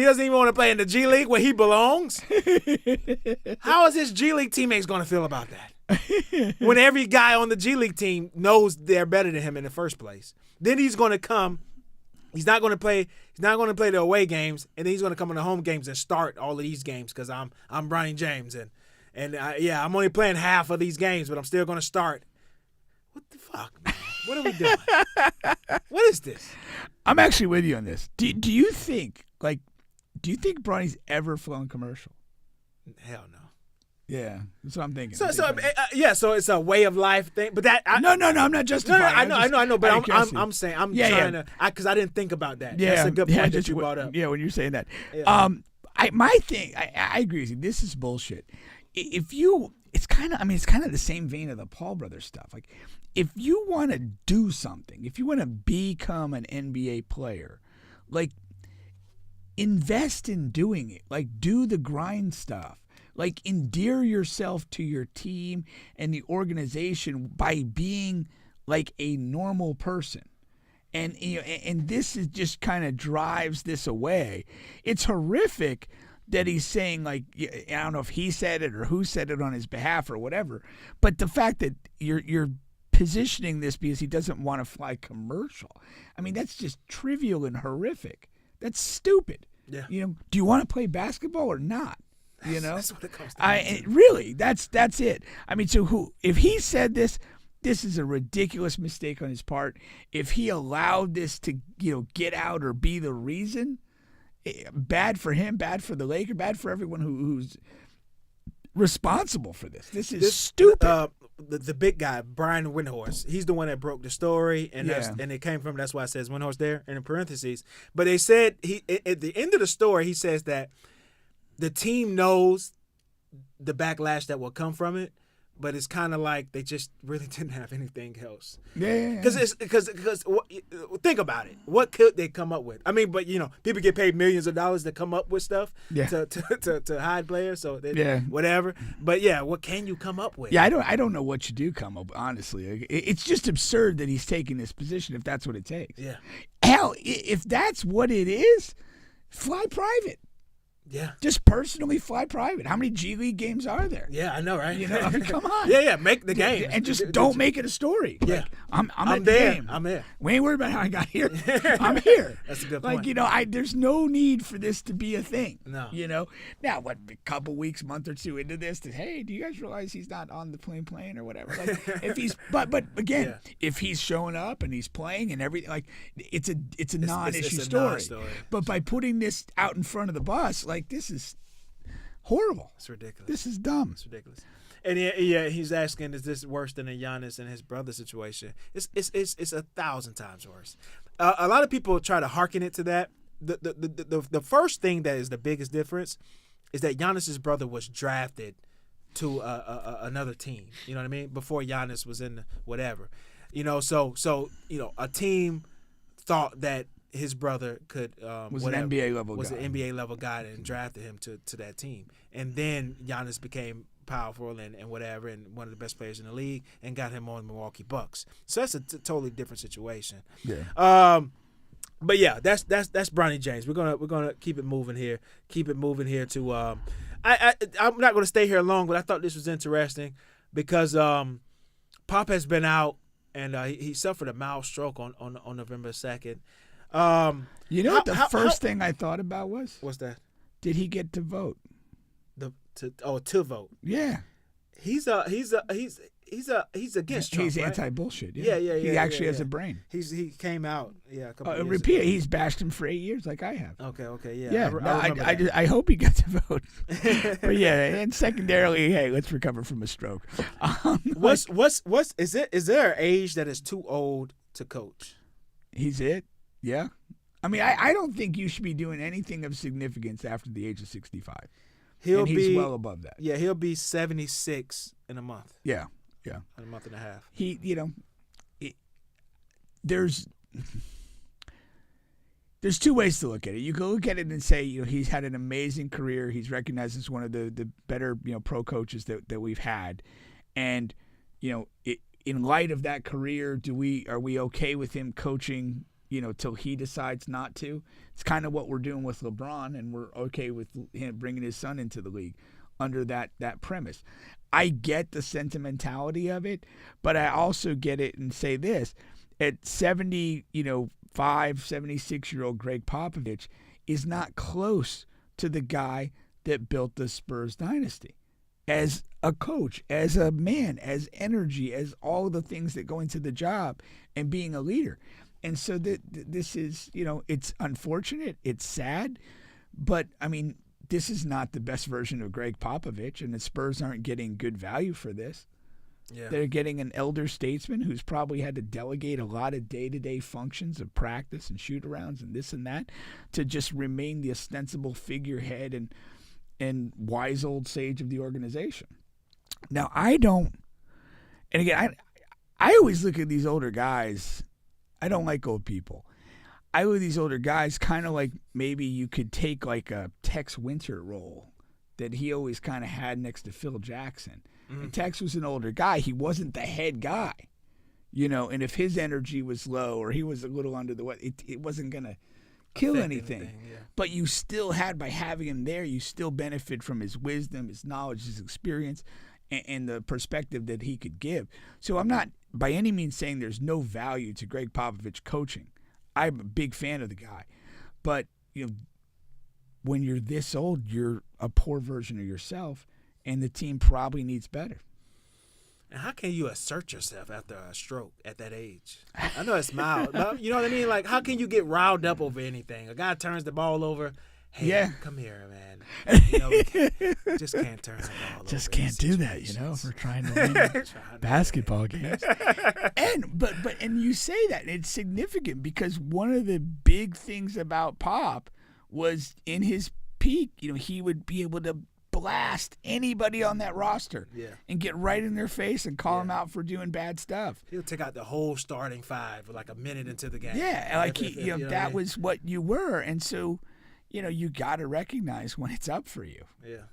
doesn't even want to play in the G League where he belongs? How is his G League teammates going to feel about that? When every guy on the G League team knows they're better than him in the first place. Then he's going to come. He's not going to play the away games, and then he's going to come in the home games and start all of these games because I'm Bronny James and I'm only playing half of these games, but I'm still going to start. What the fuck, man? What are we doing? What is this? I'm actually with you on this. Do you think Bronny's ever flown commercial? Hell no. Yeah, that's what I'm thinking. So it's a way of life thing. But that no, I'm not justifying. I know. But I'm saying I'm trying to because I didn't think about that. Yeah, that's a good point that you brought up. Yeah, when you're saying that. Yeah. I agree with you. This is bullshit. If you it's kind of the same vein of the Paul brothers stuff. Like, if you want to do something, if you want to become an NBA player, like, invest in doing it. Like, do the grind stuff. Like, endear yourself to your team and the organization by being like a normal person. And and this is just kind of drives this away. It's horrific that he's saying, like, I don't know if he said it or who said it on his behalf or whatever, but the fact that you're positioning this because he doesn't want to fly commercial. I mean, that's just trivial and horrific. That's stupid. Yeah. Do you want to play basketball or not? That's what it comes to. Really, that's it. I mean, so if he said this is a ridiculous mistake on his part. If he allowed this to, get out or be the reason, bad for him, bad for the Lakers, bad for everyone who's responsible for this. This is stupid. The big guy, Brian Windhorst, he's the one that broke the story, and it came from, that's why it says Windhorst there in parentheses. But they said at the end of the story, he says that the team knows the backlash that will come from it, but it's kind of like they just really didn't have anything else. Yeah. Because think about it. What could they come up with? I mean, but people get paid millions of dollars to come up with stuff to hide players. So whatever. But what can you come up with? Yeah, I don't know what you do come up. Honestly, it's just absurd that he's taking this position if that's what it takes. Yeah. Hell, if that's what it is, fly private. Yeah. Just personally fly private. How many G League games are there? Yeah, I know, right? I mean, come on. Yeah, make the game. And just don't make it a story. Yeah. Like, I'm at there. the game. I'm there. We ain't worried about how I got here. I'm here. That's a good point. Like, there's no need for this to be a thing. No. Now, what, a couple weeks, month or two into this, hey, do you guys realize he's not on the plane or whatever? Like, if he's, but again, if he's showing up and he's playing and everything, like, it's a non-issue story. But by putting this out in front of the bus, like, this is horrible. It's ridiculous. This is dumb. It's ridiculous. And he's asking, is this worse than a Giannis and his brother situation? It's 1,000 times worse. A lot of people try to hearken it to that. The first thing that is the biggest difference is that Giannis's brother was drafted to another team. You know what I mean? Before Giannis was in whatever. So a team thought that his brother was an NBA level guy and drafted him to that team, and then Giannis became powerful and whatever, and one of the best players in the league, and got him on the Milwaukee Bucks. So that's a totally different situation. Yeah. But yeah, that's Bronny James. We're gonna keep it moving here. To I'm not gonna stay here long, but I thought this was interesting because Pop has been out and he suffered a mild stroke on November 2nd. The first thing I thought about was, what's that? Did he get to vote? To vote. Yeah. He's against Trump. He's right? anti-bullshit. Yeah. He actually has a brain. He came out. Yeah. A couple years repeat. ago. He's bashed him for 8 years, like I have. Okay. Yeah. Yeah. I hope he got to vote. But yeah, and secondarily, hey, let's recover from a stroke. Is there an age that is too old to coach? He's it. Yeah. I mean, I don't think you should be doing anything of significance after the age of 65. He's well above that. Yeah, he'll be 76 in a month. Yeah. In a month and a half. There's two ways to look at it. You can look at it and say, he's had an amazing career. He's recognized as one of the better, pro coaches that we've had. And, in light of that career, are we okay with him coaching till he decides not to? It's kind of what we're doing with LeBron, and we're okay with him bringing his son into the league under that premise. I get the sentimentality of it, but I also get it and say this. At 75, 76-year-old Greg Popovich is not close to the guy that built the Spurs dynasty. As a coach, as a man, as energy, as all the things that go into the job and being a leader. And so this is, it's unfortunate, it's sad, but, I mean, this is not the best version of Greg Popovich, and the Spurs aren't getting good value for this. Yeah. They're getting an elder statesman who's probably had to delegate a lot of day-to-day functions of practice and shoot-arounds and this and that to just remain the ostensible figurehead and wise old sage of the organization. Now, I don't, and again, I always look at these older guys. I don't like old people. I look at these older guys kind of like maybe you could take like a Tex Winter role that he always kind of had next to Phil Jackson. And Tex was an older guy. He wasn't the head guy, and if his energy was low or he was a little under the weather, it wasn't going to kill anything. Yeah. But you still had, by having him there, you still benefit from his wisdom, his knowledge, his experience, and the perspective that he could give. So I'm not by any means saying there's no value to Greg Popovich coaching. I'm a big fan of the guy. But, when you're this old, you're a poor version of yourself, and the team probably needs better. And how can you assert yourself after a stroke at that age? I know it's mild, but you know what I mean? Like, how can you get riled up over anything? A guy turns the ball over. Hey, come here, man. We just can't turn the ball over. Just can't do that, if we're trying to win basketball games. And you say that, and it's significant because one of the big things about Pop was in his peak, he would be able to blast anybody on that roster and get right in their face and call them out for doing bad stuff. He'll take out the whole starting five like a minute into the game. Yeah, like that was what you were. And so, you got to recognize when it's up for you. Yeah.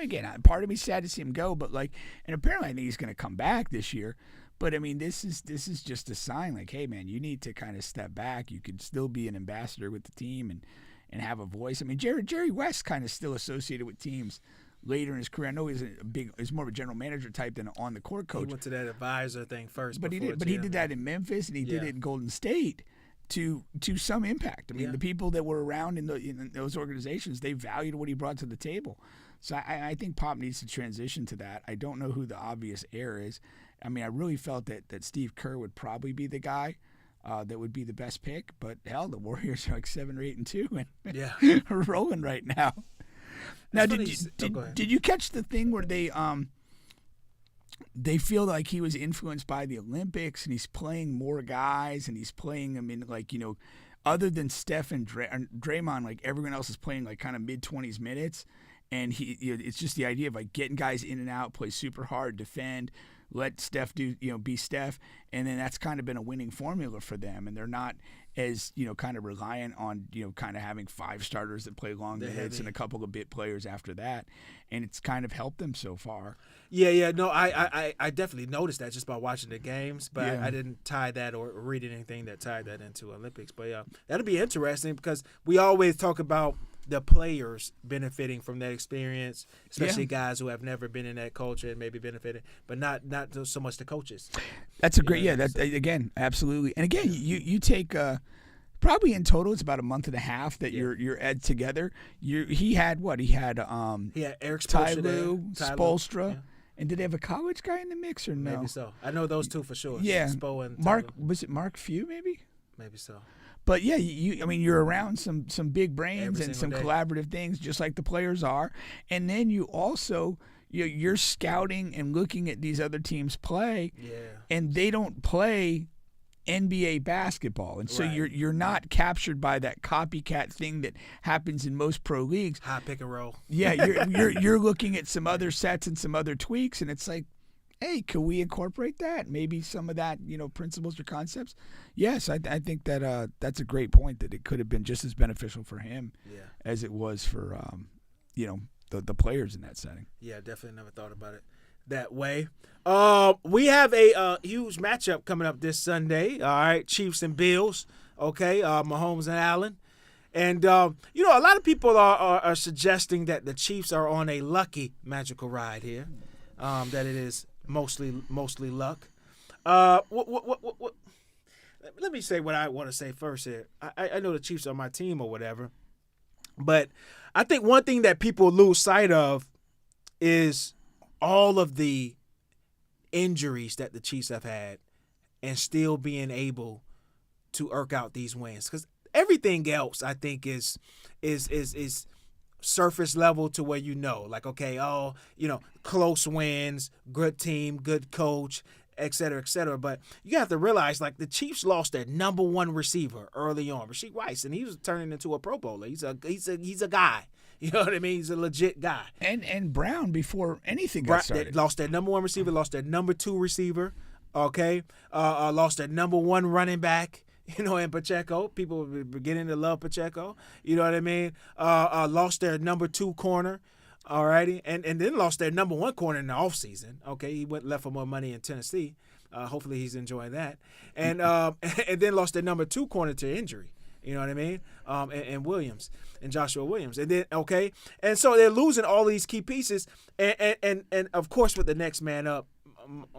Again, part of me sad to see him go, but and apparently I think he's going to come back this year. But I mean, this is just a sign like, hey man, you need to kind of step back. You could still be an ambassador with the team and have a voice. I mean, Jerry West kind of still associated with teams later in his career. I know he's more of a general manager type than an on the court coach. He went to that advisor thing first, but he did that in Memphis and he did it in Golden State to some impact. I mean, the people that were around in those organizations, they valued what he brought to the table. So I think Pop needs to transition to that. I don't know who the obvious heir is. I mean, I really felt that Steve Kerr would probably be the guy. That would be the best pick, but hell, the Warriors are like 7 or 8-2 and are rolling right now. Now, did you catch the thing where they feel like he was influenced by the Olympics and he's playing more guys and he's playing them in other than Steph and Draymond, like everyone else is playing like kind of mid-20s minutes, and it's just the idea of like getting guys in and out, play super hard, defend. Let Steph be Steph, and then that's kind of been a winning formula for them, and they're not as kind of reliant on kind of having 5 starters that play long minutes and a couple of bit players after that, and it's kind of helped them so far. No, I definitely noticed that just by watching the games, but I didn't tie that or read anything that tied that into Olympics. But that'll be interesting because we always talk about the players benefiting from that experience, especially guys who have never been in that culture and maybe benefited, but not so much the coaches. That's a great, again, absolutely. And again, you take probably in total it's about a month and a half that you're ed together. He had Eric Spoelstra. Yeah. And did they have a college guy in the mix or no? Maybe so. I know those two for sure. Yeah. Spo and Mark, was it Mark Few maybe? Maybe so. But yeah, you're around some big brains and some collaborative things, just like the players are. And then you also you're scouting and looking at these other teams play, and they don't play NBA basketball, and so you're not captured by that copycat thing that happens in most pro leagues. High pick and roll. Yeah, you're looking at some other sets and some other tweaks, and it's like, hey, can we incorporate that? Maybe some of that, principles or concepts. Yes, I think that that's a great point. That it could have been just as beneficial for him as it was for the players in that setting. Yeah, definitely never thought about it that way. We have a huge matchup coming up this Sunday. All right, Chiefs and Bills. Okay, Mahomes and Allen. And, a lot of people are suggesting that the Chiefs are on a lucky magical ride here, that it is mostly luck. What? Let me say what I want to say first here. I know the Chiefs are my team or whatever, but I think one thing that people lose sight of is all of the injuries that the Chiefs have had and still being able to eke out these wins. Because everything else, I think, is surface level to where like, okay, close wins, good team, good coach, et cetera, et cetera. But you have to realize, like, the Chiefs lost their #1 receiver early on, Rashid Rice, and he was turning into a Pro Bowler. He's a guy. You know what I mean? He's a legit guy. And Brown before anything Brown, got started. they lost their number 1 receiver, lost their number 2 receiver. Okay, lost their number 1 running back. You know, in Pacheco. People were beginning to love Pacheco. You know what I mean? Lost their number 2 corner. Alrighty, and then lost their number 1 corner in the offseason. Okay, he left for more money in Tennessee. Hopefully he's enjoying that. And and then lost their number 2 corner to injury. You know what I mean? And Williams, and Joshua Williams. And then, okay, and so they're losing all these key pieces. And of course with the next man up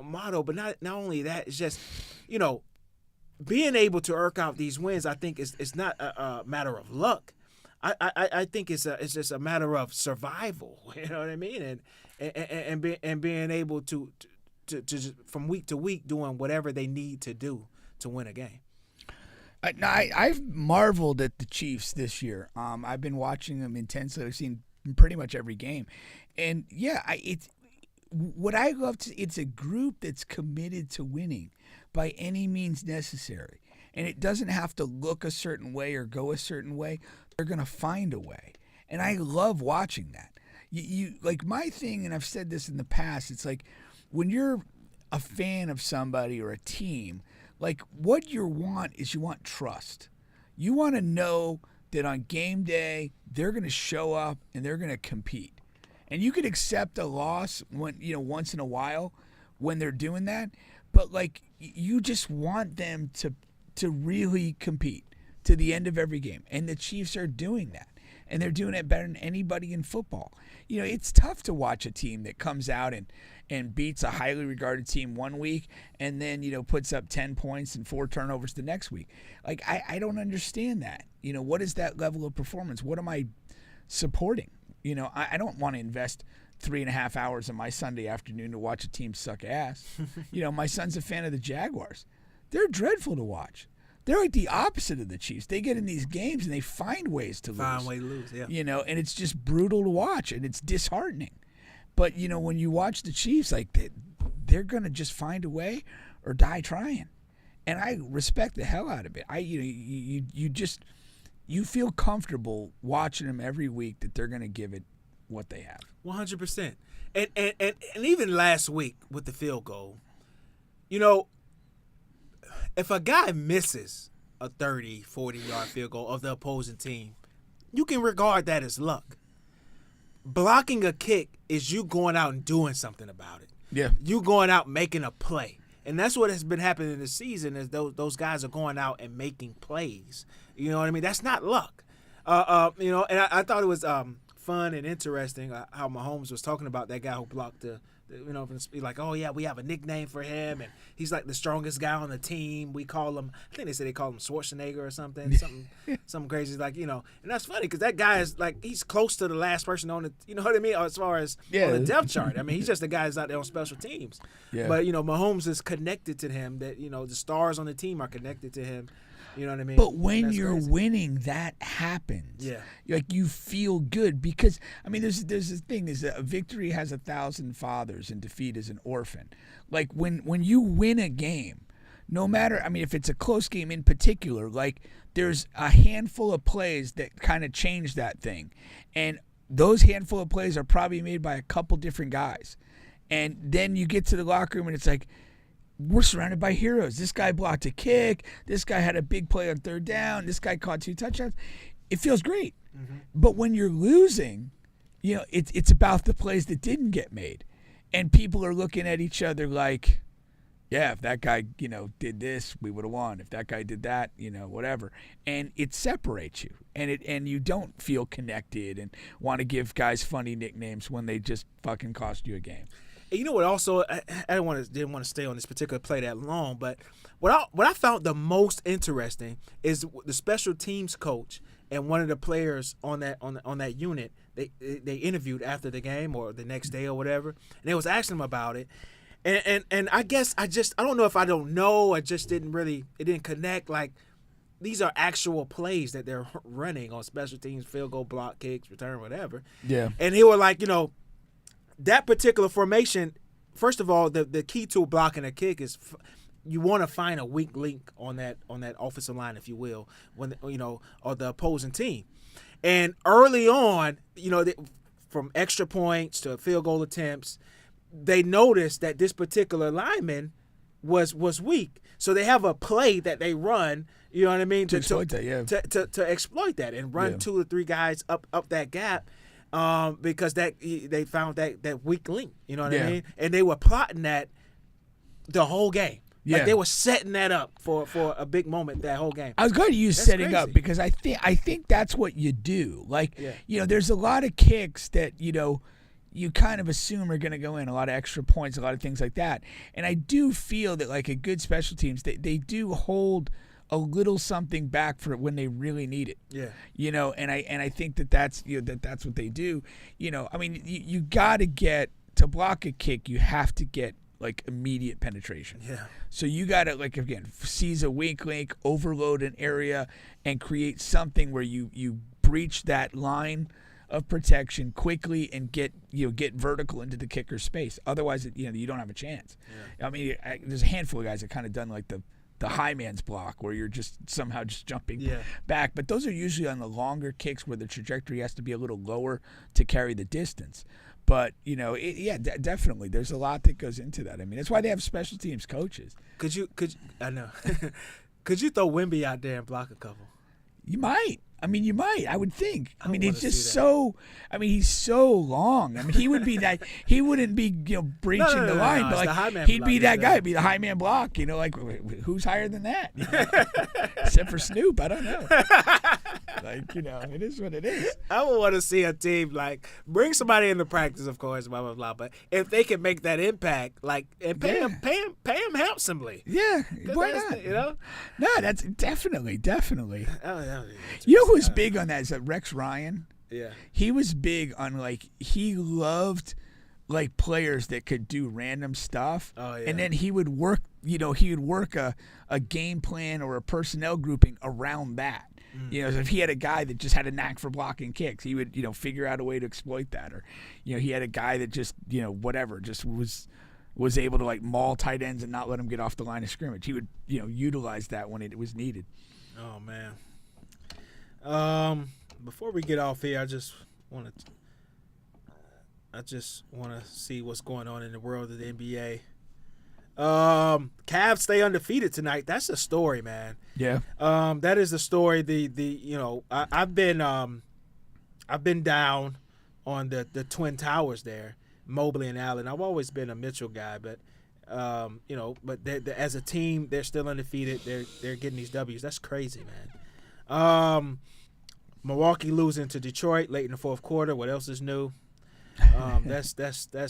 motto, but not only that, it's just, you know, being able to eke out these wins, I think is not a matter of luck. I think it's just a matter of survival. You know what I mean? And being able to just from week to week doing whatever they need to do to win a game. I've marveled at the Chiefs this year. I've been watching them intensely. I've seen pretty much every game, and yeah, it's what I love. It's a group that's committed to winning by any means necessary, and it doesn't have to look a certain way or go a certain way. They're going to find a way. And I love watching that. You like my thing, and I've said this in the past, it's like when you're a fan of somebody or a team, like what you want is you want trust. You want to know that on game day, they're going to show up and they're going to compete. And you can accept a loss when, you know, once in a while when they're doing that, but like you just want them to really compete to the end of every game. And the Chiefs are doing that. And they're doing it better than anybody in football. You know, it's tough to watch a team that comes out and beats a highly regarded team one week and then, you know, puts up 10 points and 4 turnovers the next week. Like, I don't understand that. You know, what is that level of performance? What am I supporting? You know, I don't want to invest 3.5 hours of my Sunday afternoon to watch a team suck ass. You know, my son's a fan of the Jaguars. They're dreadful to watch. They're like the opposite of the Chiefs. They get in these games and they find ways to lose. Find a way to lose, yeah. You know, and it's just brutal to watch and it's disheartening. But, you know, when you watch the Chiefs, like they're going to just find a way or die trying. And I respect the hell out of it. You feel comfortable watching them every week that they're going to give it what they have. 100%. And even last week with the field goal, you know, if a guy misses a 30, 40-yard field goal of the opposing team, you can regard that as luck. Blocking a kick is you going out and doing something about it. Yeah. You going out making a play. And that's what has been happening this season is those guys are going out and making plays. You know what I mean? That's not luck. You know, and I thought it was fun and interesting how Mahomes was talking about that guy who blocked you know, like, oh, yeah, we have a nickname for him, and he's like the strongest guy on the team. We call him, I think they said they call him Schwarzenegger or something, something crazy, like, you know. And that's funny because that guy is like, he's close to the last person on the, you know what I mean, as far as on the depth chart. I mean, he's just the guy that's out there on special teams. Yeah. But, you know, Mahomes is connected to him, that, you know, the stars on the team are connected to him. You know what I mean? But when you're winning, that happens. Yeah. Like you feel good because, I mean, there's this thing is that a victory has 1,000 fathers and defeat is an orphan. Like when you win a game, no matter, I mean, if it's a close game in particular, like there's a handful of plays that kind of change that thing. And those handful of plays are probably made by a couple different guys. And then you get to the locker room and it's like, we're surrounded by heroes. This guy blocked a kick. This guy had a big play on 3rd down. This guy caught 2 touchdowns. It feels great. Mm-hmm. But when you're losing, you know, it's about the plays that didn't get made. And people are looking at each other like, yeah, if that guy, you know, did this, we would have won. If that guy did that, you know, whatever. And it separates you. And you don't feel connected and want to give guys funny nicknames when they just fucking cost you a game. You know what? Also, I didn't want to stay on this particular play that long, but what I found the most interesting is the special teams coach and one of the players on that unit. They interviewed after the game or the next day or whatever, and they was asking him about it. And I guess I don't know if I don't know. I just it didn't connect. Like these are actual plays that they're running on special teams, field goal, block, kicks, return, whatever. Yeah. And he was like, you know, that particular formation, first of all, the key to blocking a kick is you want to find a weak link on that offensive line, if you will, when you know, or the opposing team. And early on, from extra points to field goal attempts, they noticed that this particular lineman was weak. So they have a play that they run, you know what I mean? To exploit that, yeah. To exploit that and run 2 or 3 guys up that gap because they found that weak link, you know what I mean? And they were plotting that the whole game. Yeah. Like they were setting that up for a big moment that whole game. I was going to use That's setting crazy. up because I think that's what you do. Like, there's a lot of kicks that, you kind of assume are going to go in, a lot of extra points, a lot of things like that. And I do feel that, like, a good special teams, they do hold a little something back for when they really need it. Yeah. And I think that's that's what they do. I mean, you got to get to block a kick, you have to get like immediate penetration. Yeah. So you got to, like, again, seize a weak link, overload an area, and create something where you breach that line of protection quickly and get vertical into the kicker's space. Otherwise, you don't have a chance. Yeah. I mean, there's a handful of guys that kind of done like the high man's block where you're just somehow just jumping back. But those are usually on the longer kicks where the trajectory has to be a little lower to carry the distance. But, definitely. There's a lot that goes into that. I mean, that's why they have special teams coaches. I know. Could you throw Wimby out there and block a couple? You might. You might. I would think. He's just see so. He's so long. he would be that. He wouldn't be breaching the line, but like he'd be that guy. He'd be the high man block. Like who's higher than that? Except for Snoop, I don't know. It is what it is. I would want to see a team like bring somebody into practice, of course, blah blah blah. But if they can make that impact, and pay him handsomely. Yeah, why not? No, that's definitely. You who was big on that is Rex Ryan. Yeah. He was big on, he loved, players that could do random stuff. Oh, yeah. And then he would work, a game plan or a personnel grouping around that. So if he had a guy that just had a knack for blocking kicks, he would, figure out a way to exploit that. Or, he had a guy that just, just was able to, maul tight ends and not let them get off the line of scrimmage. He would, utilize that when it was needed. Oh, man. Before we get off here, I just want to see what's going on in the world of the NBA. Cavs stay undefeated tonight. That's the story, man. Yeah. That is the story. I've been down on the Twin Towers there, Mobley and Allen. I've always been a Mitchell guy, but as a team, they're still undefeated. They're getting these W's. That's crazy, man. Milwaukee losing to Detroit late in the fourth quarter. What else is new? That's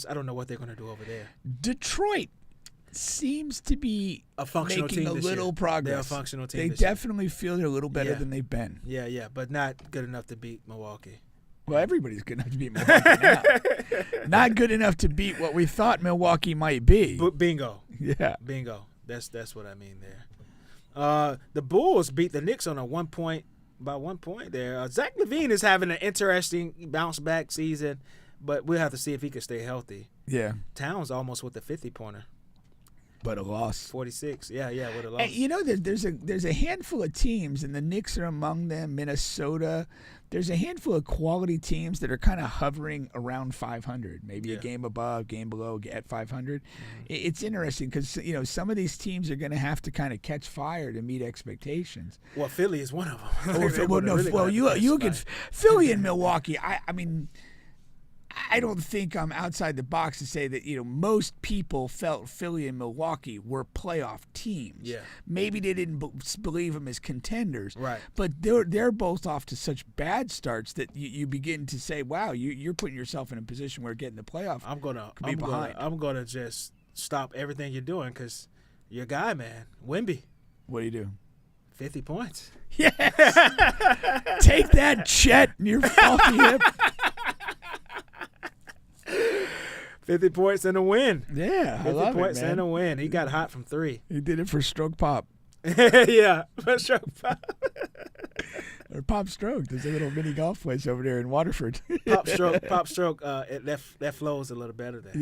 I don't know what they're going to do over there. Detroit seems to be a functional making team a little progress. They're a functional team. They definitely feel they're a little better than they've been. Yeah, but not good enough to beat Milwaukee. Well, everybody's good enough to beat Milwaukee now. Not good enough to beat what we thought Milwaukee might be. Bingo. Yeah. Bingo. That's what I mean there. The Bulls beat the Knicks on by 1 point there. Zach LaVine is having an interesting bounce back season, but we'll have to see if he can stay healthy. Yeah. Towns almost with the 50-pointer. But a loss. 46. Yeah, with a loss. There's a handful of teams, and the Knicks are among them, Minnesota. There's a handful of quality teams that are kind of hovering around 500, maybe a game above, game below, at 500. It's interesting because, some of these teams are going to have to kind of catch fire to meet expectations. Well, Philly is one of them. You look at Philly and Milwaukee. I don't think I'm outside the box to say that, most people felt Philly and Milwaukee were playoff teams. Yeah. Maybe they didn't believe them as contenders. Right. But they're both off to such bad starts that you begin to say, wow, you're putting yourself in a position where getting the playoff could be behind. I'm gonna just stop everything you're doing because your guy, man, Wimby. What do you do? 50 points. Yes. Take that, Chet, and your faulty hip. 50 points and a win. Yeah, 50 points and a win. He got hot from 3. He did it for stroke pop. Yeah, for stroke pop. Or Pop Stroke. There's a little mini golf place over there in Waterford. Pop Stroke. That flows a little better there.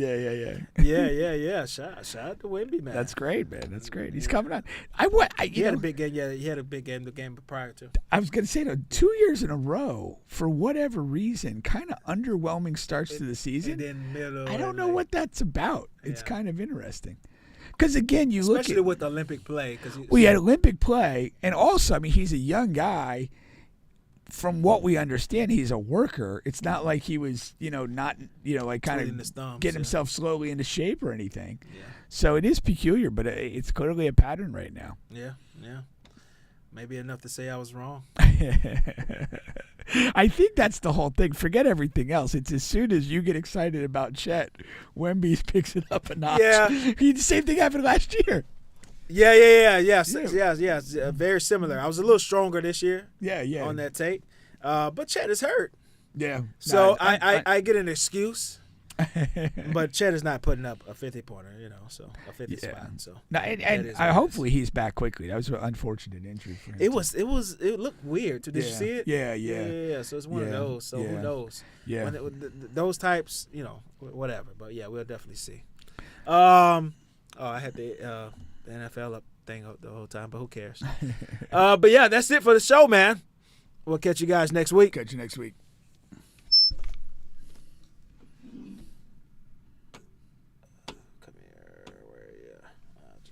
Yeah. Shout out to Wemby, man. That's great, man. That's great. He's coming on. He had a big game. Yeah, he had a big game the game prior to. I was going to say, 2 years in a row, for whatever reason, kind of underwhelming starts to the season. And then I don't know what that's about. It's kind of interesting. Because, again, you look at... Especially with Olympic play. He had Olympic play. And also, I mean, he's a young guy. From what we understand, he's a worker. It's not like he was, not, like kind of getting himself slowly into shape or anything. Yeah. So it is peculiar, but it's clearly a pattern right now. Yeah. Maybe enough to say I was wrong. I think that's the whole thing. Forget everything else. It's as soon as you get excited about Chet, Wemby picks it up a notch. Yeah. The same thing happened last year. Yes. Very similar. I was a little stronger this year. Yeah. On that tape, but Chet is hurt. Yeah. So I get an excuse, but Chet is not putting up a 50-pointer. So a 50 spot. So and hopefully he's back quickly. That was an unfortunate injury for him. It looked weird. Did you see it? Yeah. So it's one of those. So who knows? Yeah. Those types, whatever. But yeah, we'll definitely see. I had the NFL up thing the whole time, but who cares? But yeah, that's it for the show, man. We'll catch you guys next week. Catch you next week.